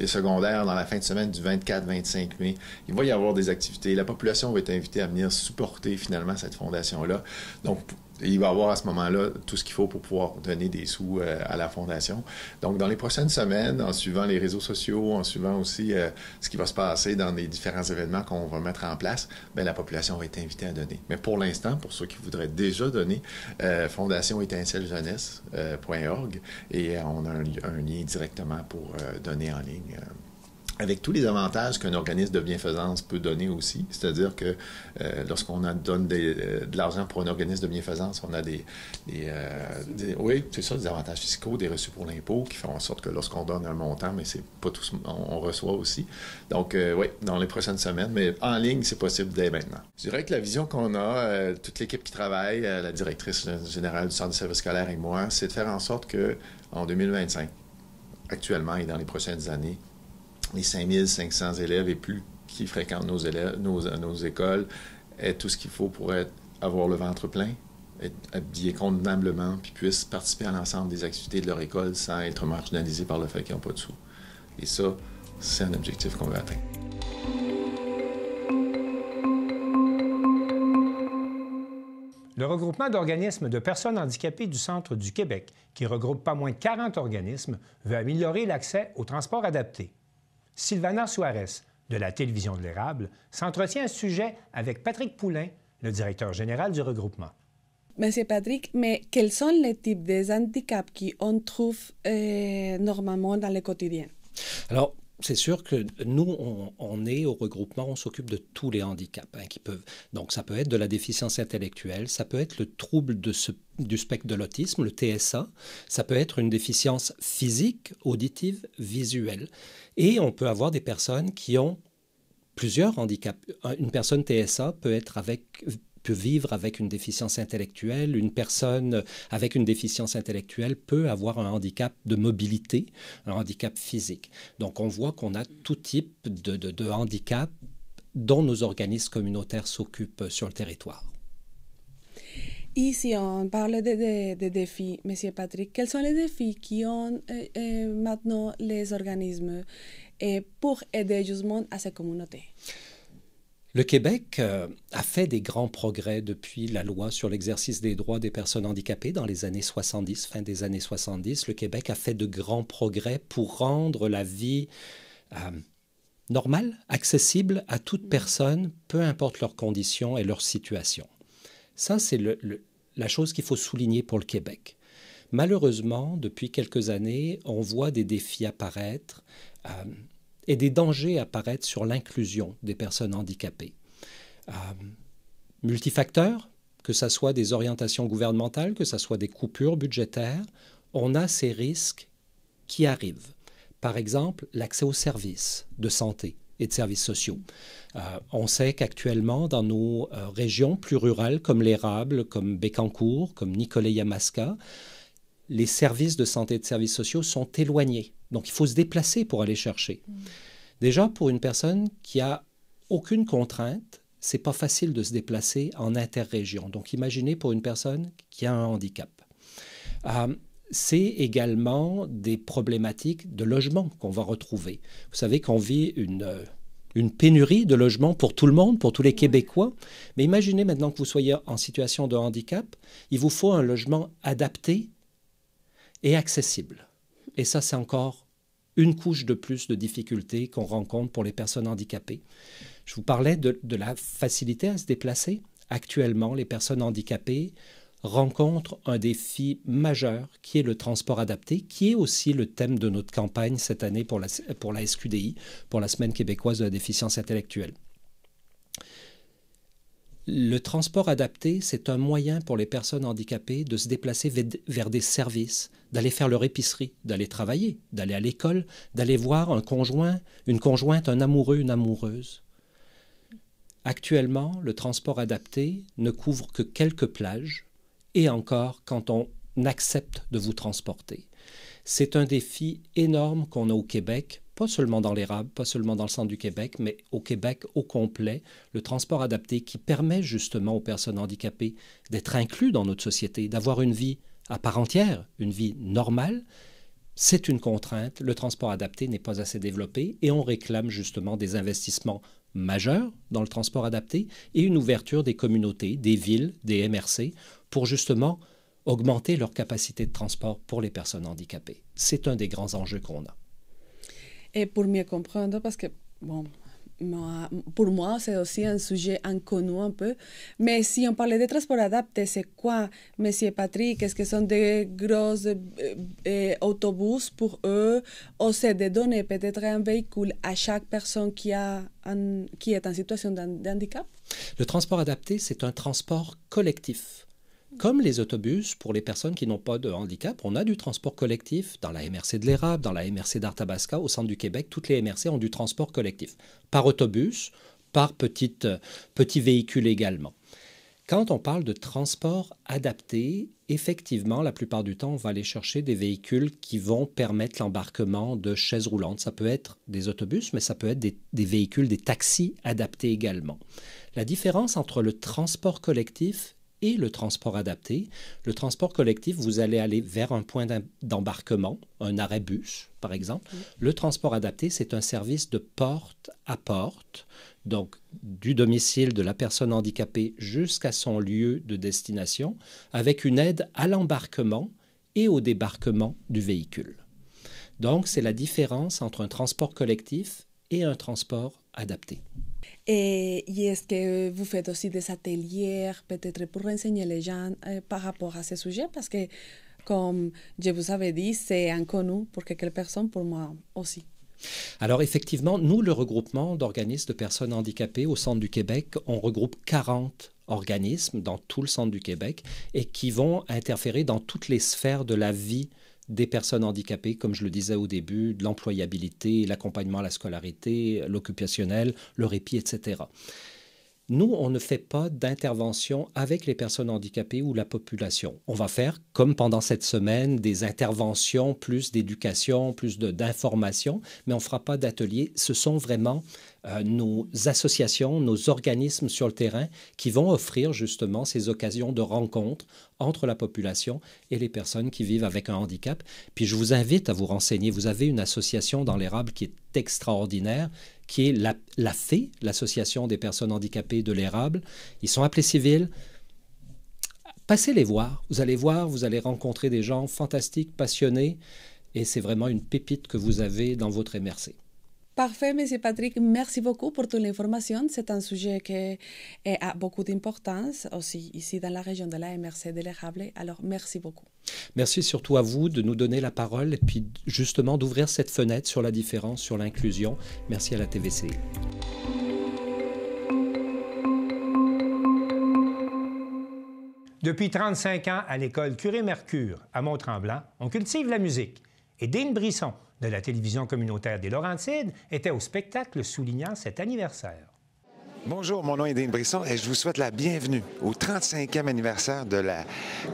secondaires dans la fin de semaine du 24-25 mai. Il va y avoir des activités. La population va être invitée à venir supporter finalement cette fondation-là. Donc, il va y avoir à ce moment-là tout ce qu'il faut pour pouvoir donner des sous à la Fondation. Donc, dans les prochaines semaines, en suivant les réseaux sociaux, en suivant aussi ce qui va se passer dans les différents événements qu'on va mettre en place, bien, la population va être invitée à donner. Mais pour l'instant, pour ceux qui voudraient déjà donner, fondationétincellejeunesse.org et on a un lien directement pour donner en ligne. Avec tous les avantages qu'un organisme de bienfaisance peut donner aussi, c'est-à-dire que lorsqu'on donne de l'argent pour un organisme de bienfaisance, on a des avantages fiscaux, des reçus pour l'impôt qui font en sorte que lorsqu'on donne un montant, mais c'est pas tout, on reçoit aussi. Donc, oui, dans les prochaines semaines, mais en ligne, c'est possible dès maintenant. Je dirais que la vision qu'on a, toute l'équipe qui travaille, la directrice générale du Centre de services scolaires et moi, c'est de faire en sorte que en 2025, actuellement et dans les prochaines années, les 5500 élèves et plus qui fréquentent nos écoles aient tout ce qu'il faut pour avoir le ventre plein, être habillés convenablement, puis puissent participer à l'ensemble des activités de leur école sans être marginalisés par le fait qu'ils n'ont pas de sous. Et ça, c'est un objectif qu'on veut atteindre. Le regroupement d'organismes de personnes handicapées du Centre du Québec, qui regroupe pas moins de 40 organismes, veut améliorer l'accès au transport adapté. Sylvana Suarez, de la Télévision de l'Érable, s'entretient à ce sujet avec Patrick Poulain, le directeur général du regroupement. Monsieur Patrick, mais quels sont les types de handicaps qu'on trouve normalement dans le quotidien? Alors, c'est sûr que nous, on est au regroupement, on s'occupe de tous les handicaps qui peuvent. Donc, ça peut être de la déficience intellectuelle, ça peut être le trouble du spectre de l'autisme, le TSA, ça peut être une déficience physique, auditive, visuelle. Et on peut avoir des personnes qui ont plusieurs handicaps. Une personne TSA peut vivre avec une déficience intellectuelle. Une personne avec une déficience intellectuelle peut avoir un handicap de mobilité, un handicap physique. Donc, on voit qu'on a tout type de handicap dont nos organismes communautaires s'occupent sur le territoire. Et si on parle de défis, Monsieur Patrick, quels sont les défis qui ont maintenant les organismes pour aider justement à ces communautés? Le Québec a fait des grands progrès depuis la loi sur l'exercice des droits des personnes handicapées dans les années 70, fin des années 70. Le Québec a fait de grands progrès pour rendre la vie normale, accessible à toute personne, peu importe leurs conditions et leur situation. Ça, c'est la chose qu'il faut souligner pour le Québec. Malheureusement, depuis quelques années, on voit des défis apparaître et des dangers apparaître sur l'inclusion des personnes handicapées. Multifacteurs, que ce soit des orientations gouvernementales, que ce soit des coupures budgétaires, on a ces risques qui arrivent. Par exemple, l'accès aux services de santé et de services sociaux. On sait qu'actuellement, dans nos régions plus rurales, comme l'Érable, comme Bécancour, comme Nicolet-Yamaska, les services de santé et de services sociaux sont éloignés. Donc, il faut se déplacer pour aller chercher. Déjà, pour une personne qui a aucune contrainte, c'est pas facile de se déplacer en interrégion. Donc, imaginez pour une personne qui a un handicap. C'est également des problématiques de logement qu'on va retrouver. Vous savez qu'on vit une une pénurie de logements pour tout le monde, pour tous les Québécois. Mais imaginez maintenant que vous soyez en situation de handicap, il vous faut un logement adapté et accessible. Et ça, c'est encore une couche de plus de difficultés qu'on rencontre pour les personnes handicapées. Je vous parlais de la facilité à se déplacer. Actuellement, les personnes handicapées rencontrent un défi majeur qui est le transport adapté, qui est aussi le thème de notre campagne cette année pour la SQDI, pour la Semaine québécoise de la déficience intellectuelle. Le transport adapté, c'est un moyen pour les personnes handicapées de se déplacer vers des services, d'aller faire leur épicerie, d'aller travailler, d'aller à l'école, d'aller voir un conjoint, une conjointe, un amoureux, une amoureuse. Actuellement, le transport adapté ne couvre que quelques plages, et encore quand on accepte de vous transporter. C'est un défi énorme qu'on a au Québec, pas seulement dans l'érable, pas seulement dans le centre du Québec, mais au Québec au complet, le transport adapté qui permet justement aux personnes handicapées d'être inclus dans notre société, d'avoir une vie à part entière, une vie normale. C'est une contrainte. Le transport adapté n'est pas assez développé et on réclame justement des investissements majeurs dans le transport adapté et une ouverture des communautés, des villes, des MRC pour justement augmenter leur capacité de transport pour les personnes handicapées. C'est un des grands enjeux qu'on a. Et pour mieux comprendre, parce que, bon, pour moi, c'est aussi un sujet inconnu un peu, mais si on parlait de transport adapté, c'est quoi, Monsieur Patrick? Est-ce que ce sont des gros autobus pour eux, ou c'est de donner peut-être un véhicule à chaque personne qui est en situation de handicap? Le transport adapté, c'est un transport collectif. Comme les autobus, pour les personnes qui n'ont pas de handicap, on a du transport collectif dans la MRC de l'Érable, dans la MRC d'Arthabasca, au centre du Québec. Toutes les MRC ont du transport collectif, par autobus, par petit véhicule également. Quand on parle de transport adapté, effectivement, la plupart du temps, on va aller chercher des véhicules qui vont permettre l'embarquement de chaises roulantes. Ça peut être des autobus, mais ça peut être des véhicules, des taxis adaptés également. La différence entre le transport collectif et le transport adapté. Le transport collectif, vous allez aller vers un point d'embarquement, un arrêt bus, par exemple. Le transport adapté, c'est un service de porte à porte, donc du domicile de la personne handicapée jusqu'à son lieu de destination, avec une aide à l'embarquement et au débarquement du véhicule. Donc, c'est la différence entre un transport collectif et un transport adapté. Et est-ce que vous faites aussi des ateliers, peut-être pour renseigner les gens par rapport à ce sujet? Parce que, comme je vous avais dit, c'est inconnu pour quelques personnes, pour moi aussi. Alors effectivement, nous, le regroupement d'organismes de personnes handicapées au Centre du Québec, on regroupe 40 organismes dans tout le Centre du Québec et qui vont interférer dans toutes les sphères de la vie des personnes handicapées, comme je le disais au début, de l'employabilité, l'accompagnement à la scolarité, l'occupationnel, le répit, etc. Nous, on ne fait pas d'intervention avec les personnes handicapées ou la population. On va faire, comme pendant cette semaine, des interventions, plus d'éducation, plus d'information, mais on ne fera pas d'atelier. Ce sont vraiment nos associations, nos organismes sur le terrain qui vont offrir justement ces occasions de rencontre entre la population et les personnes qui vivent avec un handicap. Puis je vous invite à vous renseigner. Vous avez une association dans l'Érable qui est extraordinaire, qui est la FEE, l'Association des personnes handicapées de l'Érable. Ils sont appelés civils. Passez les voir, vous allez rencontrer des gens fantastiques, passionnés, et c'est vraiment une pépite que vous avez dans votre MRC. Parfait, M. Patrick. Merci beaucoup pour toute l'information. C'est un sujet qui a beaucoup d'importance aussi ici dans la région de la MRC de l'Érable. Alors, merci beaucoup. Merci surtout à vous de nous donner la parole et puis justement d'ouvrir cette fenêtre sur la différence, sur l'inclusion. Merci à la TVC. Depuis 35 ans, à l'école Curie-Mercure, à Mont-Tremblant, on cultive la musique. Et Dean Brisson, de la télévision communautaire des Laurentides, était au spectacle soulignant cet anniversaire. Bonjour, mon nom est Dean Brisson et je vous souhaite la bienvenue au 35e anniversaire de la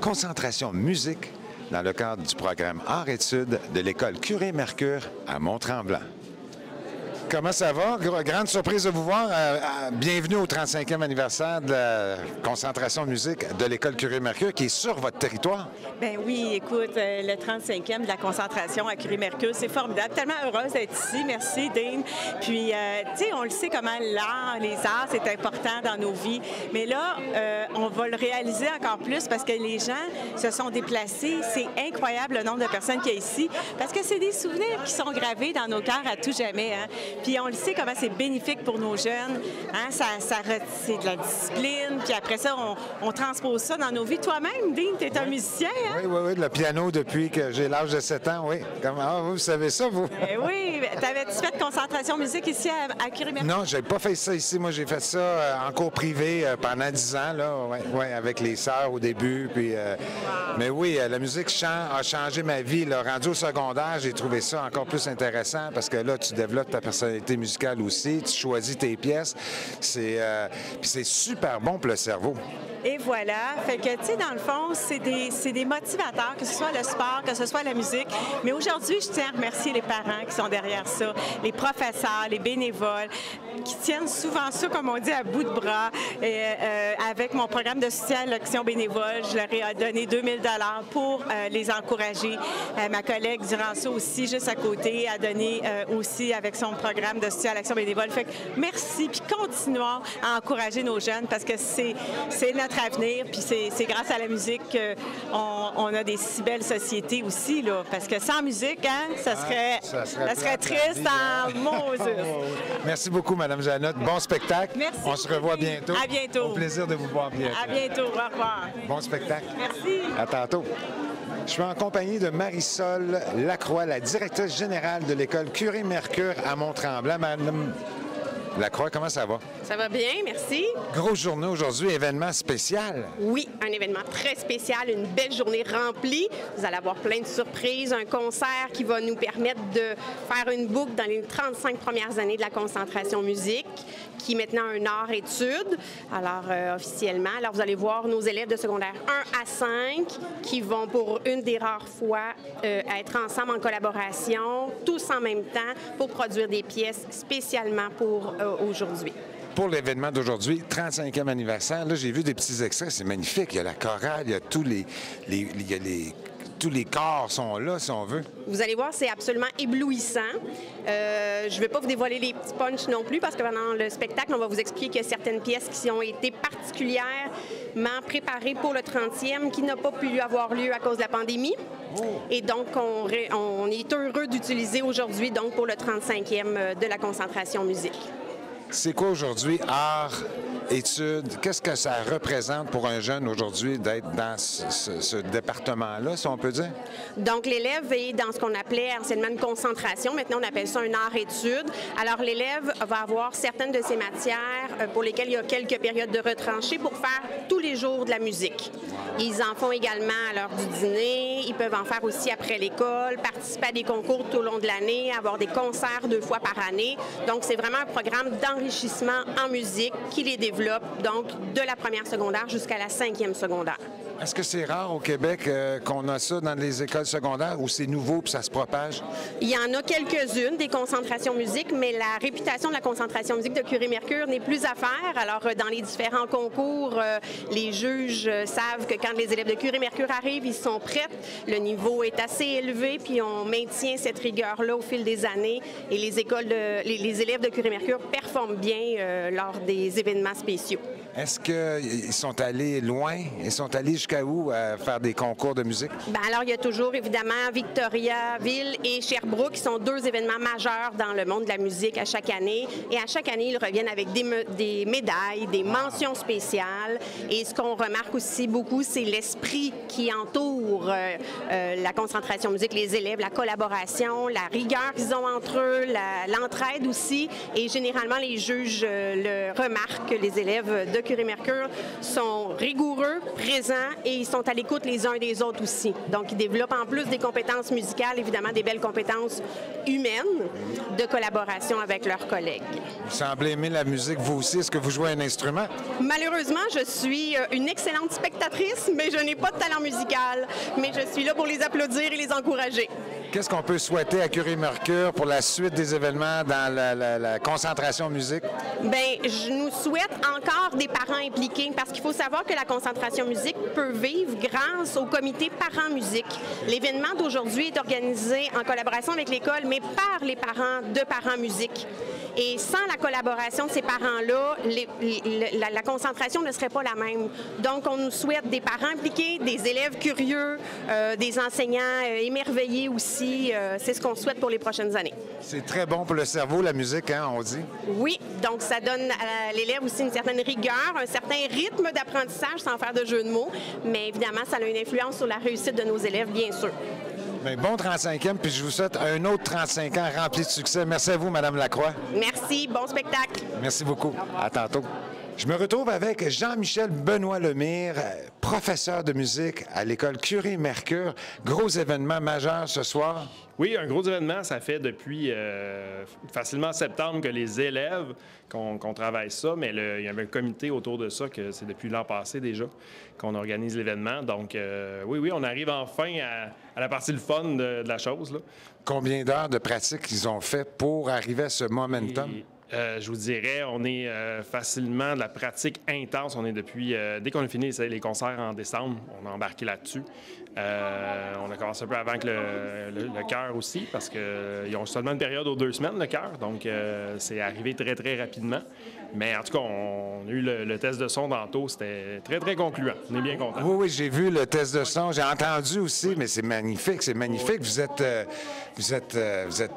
concentration musique dans le cadre du programme Arts-études de l'école Curie-Mercure à Mont-Tremblant. Comment ça va? Grande surprise de vous voir. Bienvenue au 35e anniversaire de la concentration musique de l'École Curie-Mercure qui est sur votre territoire. Ben oui, écoute, le 35e de la concentration à Curie-Mercure, c'est formidable. Tellement heureuse d'être ici. Merci, Dean. Puis, tu sais, on le sait comment l'art, les arts, c'est important dans nos vies. Mais là, on va le réaliser encore plus parce que les gens se sont déplacés. C'est incroyable le nombre de personnes qu'il y a ici parce que c'est des souvenirs qui sont gravés dans nos cœurs à tout jamais. Hein? Puis on le sait comment c'est bénéfique pour nos jeunes. Hein? C'est de la discipline. Puis après ça, on transpose ça dans nos vies. Toi-même, Dean, tu es un musicien. Hein? Oui, le piano depuis que j'ai l'âge de 7 ans, oui. Comment vous savez ça, vous? Oui. T'avais-tu fait concentration musique ici à Curie-Mercure? Non, j'ai pas fait ça ici. Moi, j'ai fait ça en cours privé pendant 10 ans, là, ouais, avec les sœurs au début. Puis, mais oui, la musique a changé ma vie. Là. Rendu au secondaire, j'ai trouvé ça encore plus intéressant parce que là, tu développes ta personnalité musicale aussi, tu choisis tes pièces. Puis c'est super bon pour le cerveau. Et voilà. Fait que, tu sais, dans le fond, c'est des motivateurs, que ce soit le sport, que ce soit la musique. Mais aujourd'hui, je tiens à remercier les parents qui sont derrière ça, les professeurs, les bénévoles, qui tiennent souvent ça, comme on dit, à bout de bras. Et, avec mon programme de soutien à l'action bénévole, je leur ai donné 2000 $ pour les encourager. Ma collègue Duranceau aussi, juste à côté, a donné aussi avec son programme de soutien à l'action bénévole. Fait que merci, puis continuons à encourager nos jeunes parce que c'est notre avenir, puis c'est grâce à la musique qu'on a des si belles sociétés aussi, là, parce que sans musique, hein, ça serait triste en Moses. Merci beaucoup, Mme Janotte. Bon spectacle. Merci. On se revoit bientôt. À bientôt. Au plaisir de vous voir bientôt. À bientôt. Au revoir. Bon spectacle. Merci. À tantôt. Je suis en compagnie de Marisol Lacroix, la directrice générale de l'École Curie-Mercure à Mont-Tremblant. Madame Lacroix, comment ça va? Ça va bien, merci. Grosse journée aujourd'hui, événement spécial. Oui, un événement très spécial, une belle journée remplie. Vous allez avoir plein de surprises, un concert qui va nous permettre de faire une boucle dans les 35 premières années de la concentration musique, qui est maintenant un art-étude. Alors, officiellement, alors vous allez voir nos élèves de secondaire 1 à 5 qui vont, pour une des rares fois, être ensemble en collaboration, tous en même temps, pour produire des pièces spécialement pour aujourd'hui. Pour l'événement d'aujourd'hui, 35e anniversaire, là, j'ai vu des petits extraits, c'est magnifique. Il y a la chorale, il y a tous les corps sont là, si on veut. Vous allez voir, c'est absolument éblouissant. Je ne vais pas vous dévoiler les petits punchs non plus, parce que pendant le spectacle, on va vous expliquer qu'il y a certaines pièces qui ont été particulièrement préparées pour le 30e, qui n'ont pas pu avoir lieu à cause de la pandémie. Et donc, on est heureux d'utiliser aujourd'hui, donc, pour le 35e de la concentration musique. C'est quoi aujourd'hui, art, études? Qu'est-ce que ça représente pour un jeune aujourd'hui d'être dans ce département-là, si on peut dire? Donc, l'élève est dans ce qu'on appelait anciennement une concentration. Maintenant, on appelle ça un art-étude. Alors, l'élève va avoir certaines de ces matières pour lesquelles il y a quelques périodes de retranchées pour faire tous les jours de la musique. Ils en font également à l'heure du dîner. Ils peuvent en faire aussi après l'école, participer à des concours tout au long de l'année, avoir des concerts 2 fois par année. Donc, c'est vraiment un programme d'enrichissement en musique qui les développe, donc, de la première secondaire jusqu'à la 5e secondaire. Est-ce que c'est rare au Québec qu'on a ça dans les écoles secondaires ou c'est nouveau puis ça se propage? Il y en a quelques-unes, des concentrations musique, mais la réputation de la concentration musique de Curie-Mercure n'est plus à faire. Alors, dans les différents concours, les juges savent que quand les élèves de Curie-Mercure arrivent, ils sont prêts. Le niveau est assez élevé, puis on maintient cette rigueur-là au fil des années. Et les élèves de Curie-Mercure performent bien lors des événements spéciaux. Est-ce qu'ils sont allés loin? Ils sont allés jusqu'à où faire des concours de musique? Bien, alors, il y a toujours, évidemment, Victoriaville et Sherbrooke, qui sont 2 événements majeurs dans le monde de la musique à chaque année. Et à chaque année, ils reviennent avec des médailles, des mentions spéciales. Et ce qu'on remarque aussi beaucoup, c'est l'esprit qui entoure la concentration musique, les élèves, la collaboration, la rigueur qu'ils ont entre eux, l'entraide aussi. Et généralement, les juges le remarquent, que les élèves de Curie-Mercure sont rigoureux, présents et ils sont à l'écoute les uns des autres aussi. Donc, ils développent en plus des compétences musicales, évidemment des belles compétences humaines de collaboration avec leurs collègues. Vous semblez aimer la musique, vous aussi. Est-ce que vous jouez un instrument? Malheureusement, je suis une excellente spectatrice, mais je n'ai pas de talent musical. Mais je suis là pour les applaudir et les encourager. Qu'est-ce qu'on peut souhaiter à Curie-Mercure pour la suite des événements dans la concentration musique? Bien, je nous souhaite encore des parents impliqués parce qu'il faut savoir que la concentration musique peut vivre grâce au comité parents musique. L'événement d'aujourd'hui est organisé en collaboration avec l'école, mais par les parents de parents musique. Et sans la collaboration de ces parents-là, la concentration ne serait pas la même. Donc, on nous souhaite des parents impliqués, des élèves curieux, des enseignants émerveillés aussi. C'est ce qu'on souhaite pour les prochaines années. C'est très bon pour le cerveau, la musique, hein, on dit? Oui, donc ça donne à l'élève aussi une certaine rigueur, un certain rythme d'apprentissage, sans faire de jeu de mots. Mais évidemment, ça a une influence sur la réussite de nos élèves, bien sûr. Bien, bon 35e, puis je vous souhaite un autre 35 ans rempli de succès. Merci à vous, Mme Lacroix. Merci, bon spectacle. Merci beaucoup. À tantôt. Je me retrouve avec Jean-Michel Benoît Lemire, professeur de musique à l'école Curie-Mercure. Gros événement majeur ce soir. Oui, un gros événement. Ça fait depuis facilement septembre que les élèves, qu'on travaille ça, mais il y avait un comité autour de ça, que c'est depuis l'an passé déjà qu'on organise l'événement. Donc, oui, on arrive enfin à la partie le fun de la chose, là. Combien d'heures de pratique ils ont fait pour arriver à ce momentum? Je vous dirais, on est facilement de la pratique intense. On est depuis, dès qu'on a fini les concerts en décembre, on a embarqué là-dessus. On a commencé un peu avant que le chœur aussi, parce qu'ils ont seulement une période aux 2 semaines, le chœur. Donc, c'est arrivé très, très rapidement. Mais en tout cas, on a eu le test de son tantôt. C'était très, très concluant. On est bien contents. Oui, j'ai vu le test de son. J'ai entendu aussi, mais c'est magnifique, c'est magnifique. Vous êtes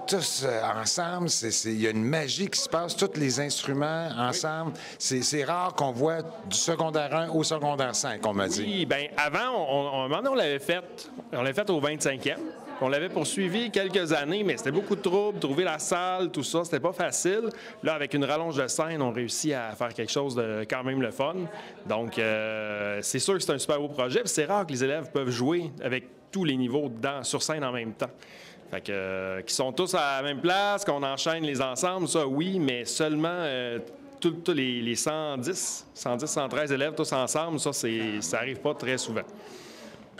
tous ensemble. Il y a une magie qui se passe, tous les instruments ensemble. C'est rare qu'on voit du secondaire 1 au secondaire 5, on m'a dit. Oui, bien, avant, on l'avait fait. On l'avait fait au 25e. On l'avait poursuivi quelques années, mais c'était beaucoup de troubles, trouver la salle, tout ça, c'était pas facile. Là, avec une rallonge de scène, on réussit à faire quelque chose de quand même le fun. Donc, c'est sûr que c'est un super beau projet. C'est rare que les élèves peuvent jouer avec tous les niveaux sur scène en même temps. Fait que, qu'ils sont tous à la même place, qu'on enchaîne les ensembles, ça, oui, mais seulement tous les 113 élèves tous ensemble, ça arrive pas très souvent.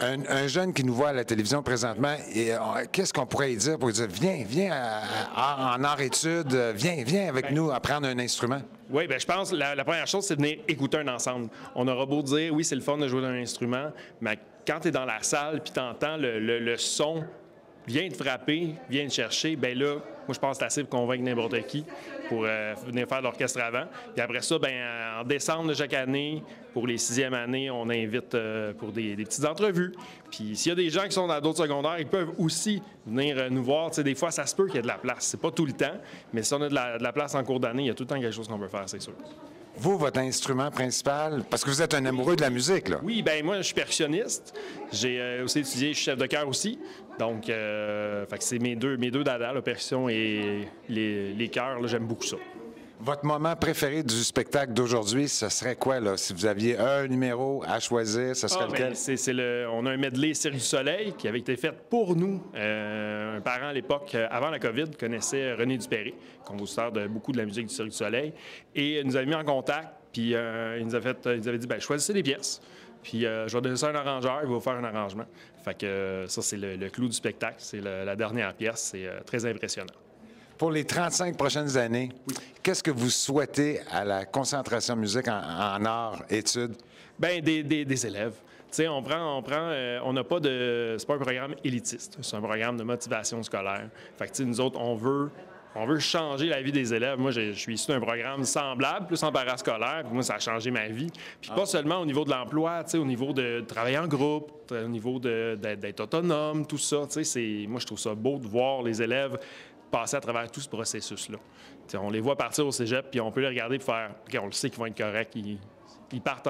Un jeune qui nous voit à la télévision présentement, qu'est-ce qu'on pourrait lui dire pour lui dire viens en art-études, viens avec nous apprendre un instrument? Oui, bien, je pense que la première chose, c'est de venir écouter un ensemble. On aura beau dire, oui, c'est le fun de jouer d'un instrument, mais quand tu es dans la salle puis tu entends le son vient te frapper, vient te chercher, bien là, moi, je pense que c'est assez pour convaincre n'importe qui pour venir faire l'orchestre avant. Puis après ça, bien, en décembre de chaque année, pour les 6e années, on invite pour des petites entrevues. Puis s'il y a des gens qui sont dans d'autres secondaires, ils peuvent aussi venir nous voir. Tu sais, des fois, ça se peut qu'il y ait de la place. C'est pas tout le temps, mais si on a de la place en cours d'année, il y a tout le temps quelque chose qu'on peut faire, c'est sûr. Vous, votre instrument principal, parce que vous êtes un amoureux de la musique, là. Oui, bien, moi, je suis percussionniste. J'ai aussi étudié, je suis chef de chœur aussi. Donc, fait que c'est mes deux dadas, la percussion et les chœurs, là, j'aime beaucoup ça. Votre moment préféré du spectacle d'aujourd'hui, ce serait quoi, là? Si vous aviez un numéro à choisir, ce serait lequel? On a un medley Cirque du Soleil qui avait été fait pour nous. Un parent à l'époque, avant la COVID, connaissait René Dupéré, compositeur de beaucoup de la musique du Cirque du Soleil, et nous avait mis en contact, puis il nous avait dit, bien, choisissez des pièces. Puis je vais donner ça à un arrangeur, il va vous faire un arrangement. Fait que ça, c'est le clou du spectacle. C'est la dernière pièce. C'est très impressionnant. Pour les 35 prochaines années, qu'est-ce que vous souhaitez à la concentration musique en art, études? Bien, des élèves. Tu sais, on n'a pas de... C'est pas un programme élitiste. C'est un programme de motivation scolaire. Fait que, tu sais, nous autres, on veut changer la vie des élèves. Moi, je suis issu d'un programme semblable, plus en parascolaire. Puis moi, ça a changé ma vie. Puis pas seulement au niveau de l'emploi, tu sais, au niveau de travailler en groupe, au niveau d'être autonome, tout ça. Tu sais, moi, je trouve ça beau de voir les élèves passer à travers tout ce processus-là. T'sais, on les voit partir au cégep, puis on peut les regarder et faire « OK, on le sait qu'ils vont être corrects. » Ils partent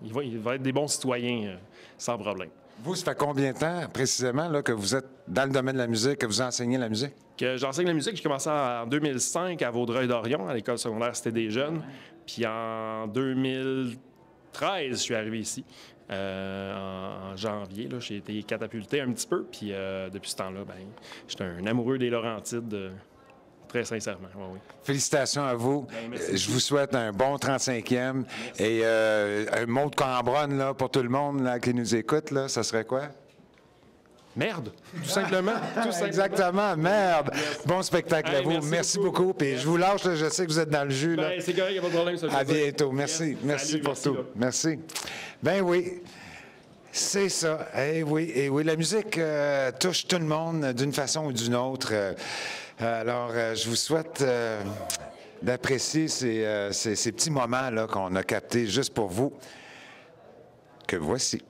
ils vont être des bons citoyens sans problème. Vous, ça fait combien de temps, précisément, là, que vous êtes dans le domaine de la musique, que vous enseignez la musique? Que j'enseigne la musique, j'ai commencé en 2005 à Vaudreuil-Dorion, à l'école secondaire Cité des Jeunes. Puis en 2013, je suis arrivé ici. En janvier, là, j'ai été catapulté un petit peu, puis depuis ce temps-là, ben, j'étais un amoureux des Laurentides, très sincèrement. Ouais, oui. Félicitations à vous. Je vous souhaite un bon 35e et un mot de Cambronne là, pour tout le monde là, qui nous écoute, là, ça serait quoi? Merde, tout simplement. Tout simplement. Exactement, merde. Bon spectacle à vous. Merci beaucoup. Puis je vous lâche, là, je sais que vous êtes dans le jus. Là. C'est correct, il n'y a pas de problème. À bientôt. Merci. Yes. Merci Salut, pour merci, tout. là. Merci. Ben oui. C'est ça. Eh oui, la musique touche tout le monde d'une façon ou d'une autre. Alors, je vous souhaite d'apprécier ces petits moments là qu'on a captés juste pour vous, que voici.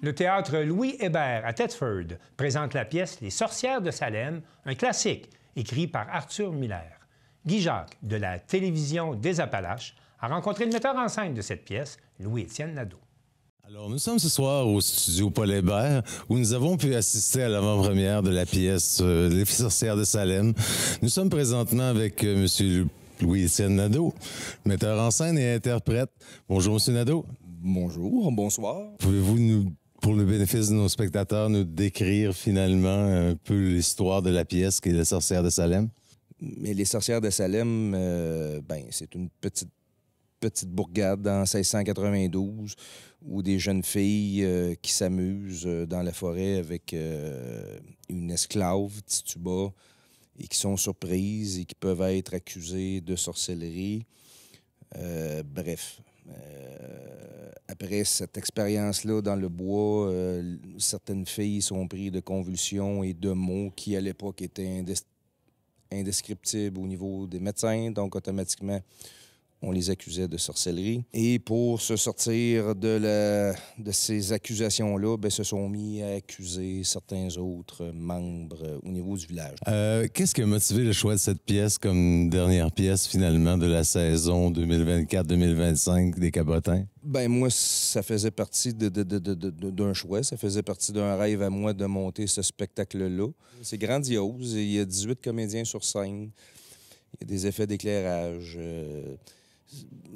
Le théâtre Louis Hébert à Thetford présente la pièce Les Sorcières de Salem, un classique écrit par Arthur Miller. Guy Jacques, de la télévision des Appalaches, a rencontré le metteur en scène de cette pièce, Louis-Étienne Nadeau. Alors, nous sommes ce soir au studio Paul Hébert, où nous avons pu assister à l'avant-première de la pièce Les Sorcières de Salem. Nous sommes présentement avec M. Louis-Étienne Nadeau, metteur en scène et interprète. Bonjour, M. Nadeau. Bonjour, bonsoir. Pouvez-vous nous, pour le bénéfice de nos spectateurs, nous décrire finalement un peu l'histoire de la pièce qui est Les Sorcières de Salem? Mais Les Sorcières de Salem, c'est une petite bourgade en 1692 où des jeunes filles qui s'amusent dans la forêt avec une esclave, Tituba, et qui sont surprises et qui peuvent être accusées de sorcellerie. Après cette expérience-là dans le bois, certaines filles sont prises de convulsions et de maux qui, à l'époque, étaient indescriptibles au niveau des médecins. Donc, automatiquement, on les accusait de sorcellerie. Et pour se sortir de ces accusations-là, se sont mis à accuser certains autres membres au niveau du village. Qu'est-ce qui a motivé le choix de cette pièce comme dernière pièce, finalement, de la saison 2024-2025 des Cabotins? Moi, ça faisait partie d'un choix. Ça faisait partie d'un rêve à moi de monter ce spectacle-là. C'est grandiose. Il y a 18 comédiens sur scène. Il y a des effets d'éclairage.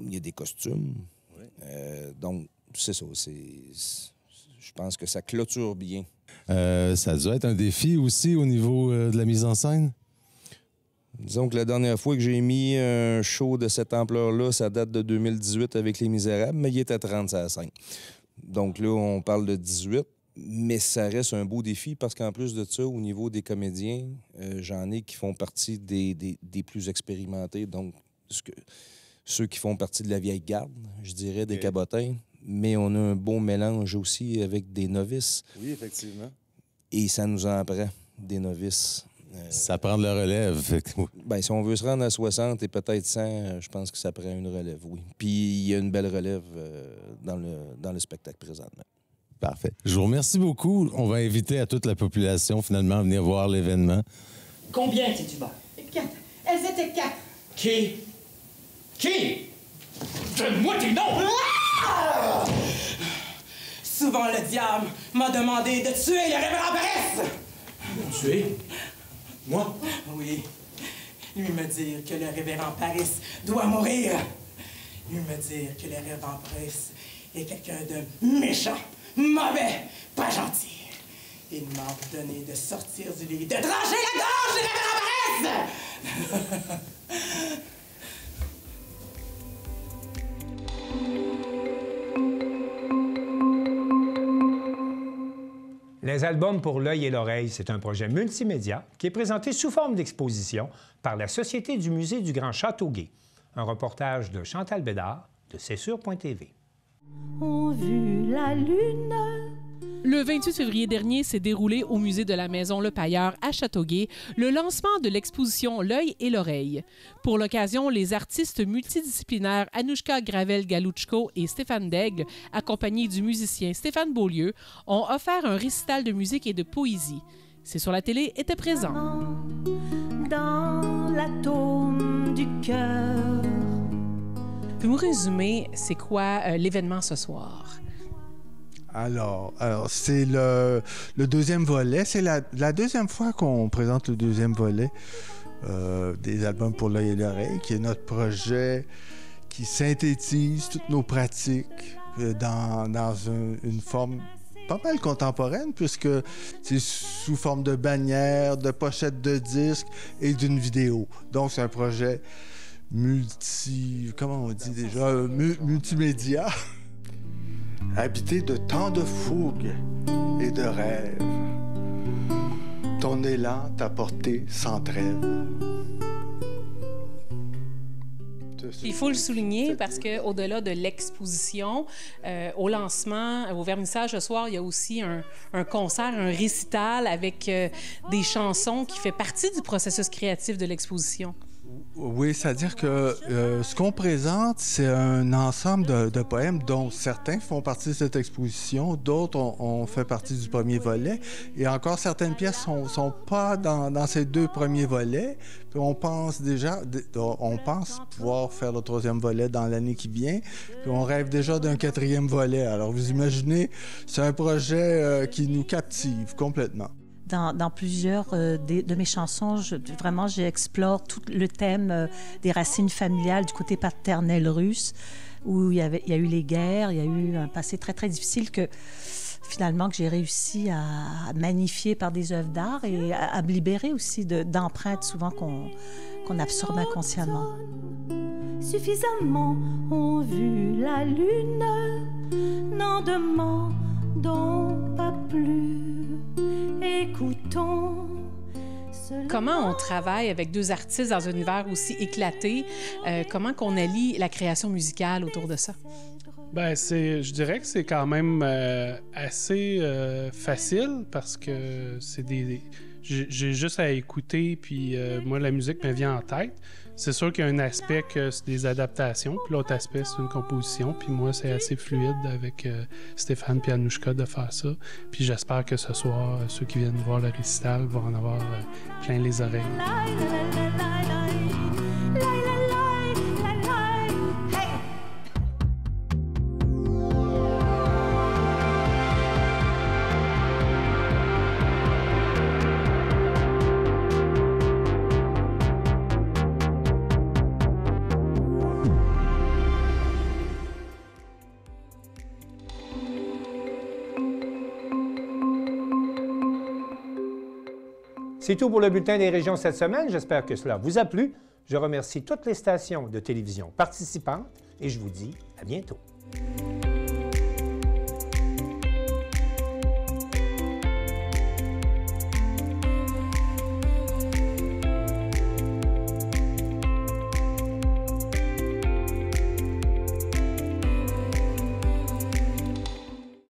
Il y a des costumes. Oui. Donc, c'est ça. Je pense que ça clôture bien. Ça doit être un défi aussi au niveau de la mise en scène? Disons que la dernière fois que j'ai mis un show de cette ampleur-là, ça date de 2018 avec Les Misérables, mais il était à 30 à la scène. Donc là, on parle de 18, mais ça reste un beau défi parce qu'en plus de ça, au niveau des comédiens, j'en ai qui font partie des plus expérimentés. Donc, ceux qui font partie de la vieille garde, je dirais, des Cabotins. Mais on a un beau mélange aussi avec des novices. Oui, effectivement. Et ça nous en prend, des novices. Ça prend de la relève. Si on veut se rendre à 60 et peut-être 100, je pense que ça prend une relève, oui. Puis il y a une belle relève dans le spectacle présentement. Parfait. Je vous remercie beaucoup. On va inviter à toute la population, finalement, à venir voir l'événement. Combien, Tituba? 4. Elles étaient 4. Qui? Donne-moi tes noms! Ah! Souvent, le diable m'a demandé de tuer le révérend Paris! Tuer? Moi? Oui. Lui me dire que le révérend Paris doit mourir. Lui me dire que le révérend Paris est quelqu'un de méchant, mauvais, pas gentil. Il m'a ordonné de sortir du lit, de trancher la gorge du révérend Paris! Les albums pour l'œil et l'oreille, c'est un projet multimédia qui est présenté sous forme d'exposition par la Société du Musée du Grand Châteauguay. Un reportage de Chantal Bédard de cesure.tv. On vu la lune. Le 28 février dernier s'est déroulé au musée de la Maison Le Pailleur à Châteauguay le lancement de l'exposition L'œil et l'oreille. Pour l'occasion, les artistes multidisciplinaires Anouchka Gravel-Galuchko et Stéphane Daigle, accompagnés du musicien Stéphane Beaulieu, ont offert un récital de musique et de poésie. C'est sur la télé était présent. Dans l'atome du cœur. Pouvez-vous résumer, c'est quoi l'événement ce soir? Alors c'est le deuxième volet. C'est la deuxième fois qu'on présente le deuxième volet des albums pour l'œil et l'oreille, qui est notre projet qui synthétise toutes nos pratiques dans une forme pas mal contemporaine, puisque c'est sous forme de bannière, de pochette de disques et d'une vidéo. Donc, c'est un projet multimédia, habité de tant de fougue et de rêves. Ton élan t'a porté sans trêve. Il faut le souligner parce qu'au-delà de l'exposition, au lancement, au vernissage ce soir, il y a aussi un concert, un récital avec des chansons qui fait partie du processus créatif de l'exposition. Oui, c'est-à-dire que ce qu'on présente, c'est un ensemble de poèmes dont certains font partie de cette exposition, d'autres ont fait partie du premier volet, et encore certaines pièces sont pas dans ces deux premiers volets. Puis on pense pouvoir faire le troisième volet dans l'année qui vient, puis on rêve déjà d'un quatrième volet. Alors vous imaginez, c'est un projet qui nous captive complètement. Dans plusieurs de mes chansons, j'explore tout le thème des racines familiales du côté paternel russe, où il y a eu les guerres, il y a eu un passé très, très difficile que j'ai réussi à magnifier par des œuvres d'art et à me libérer aussi d'empreintes souvent qu'on absorbe inconsciemment. Suffisamment ont vu la lune, n'en demandons pas plus. Écoutons. Comment on travaille avec deux artistes dans un univers aussi éclaté? Comment qu'on allie la création musicale autour de ça? Bien, je dirais que c'est quand même assez facile parce que j'ai juste à écouter, puis moi, la musique me vient en tête. C'est sûr qu'il y a un aspect que c'est des adaptations, puis l'autre aspect, c'est une composition. Puis moi, c'est assez fluide avec Stéphane et Anouchka de faire ça. Puis j'espère que ce soir, ceux qui viennent voir le récital vont en avoir plein les oreilles. C'est tout pour le Bulletin des régions cette semaine. J'espère que cela vous a plu. Je remercie toutes les stations de télévision participantes et je vous dis à bientôt.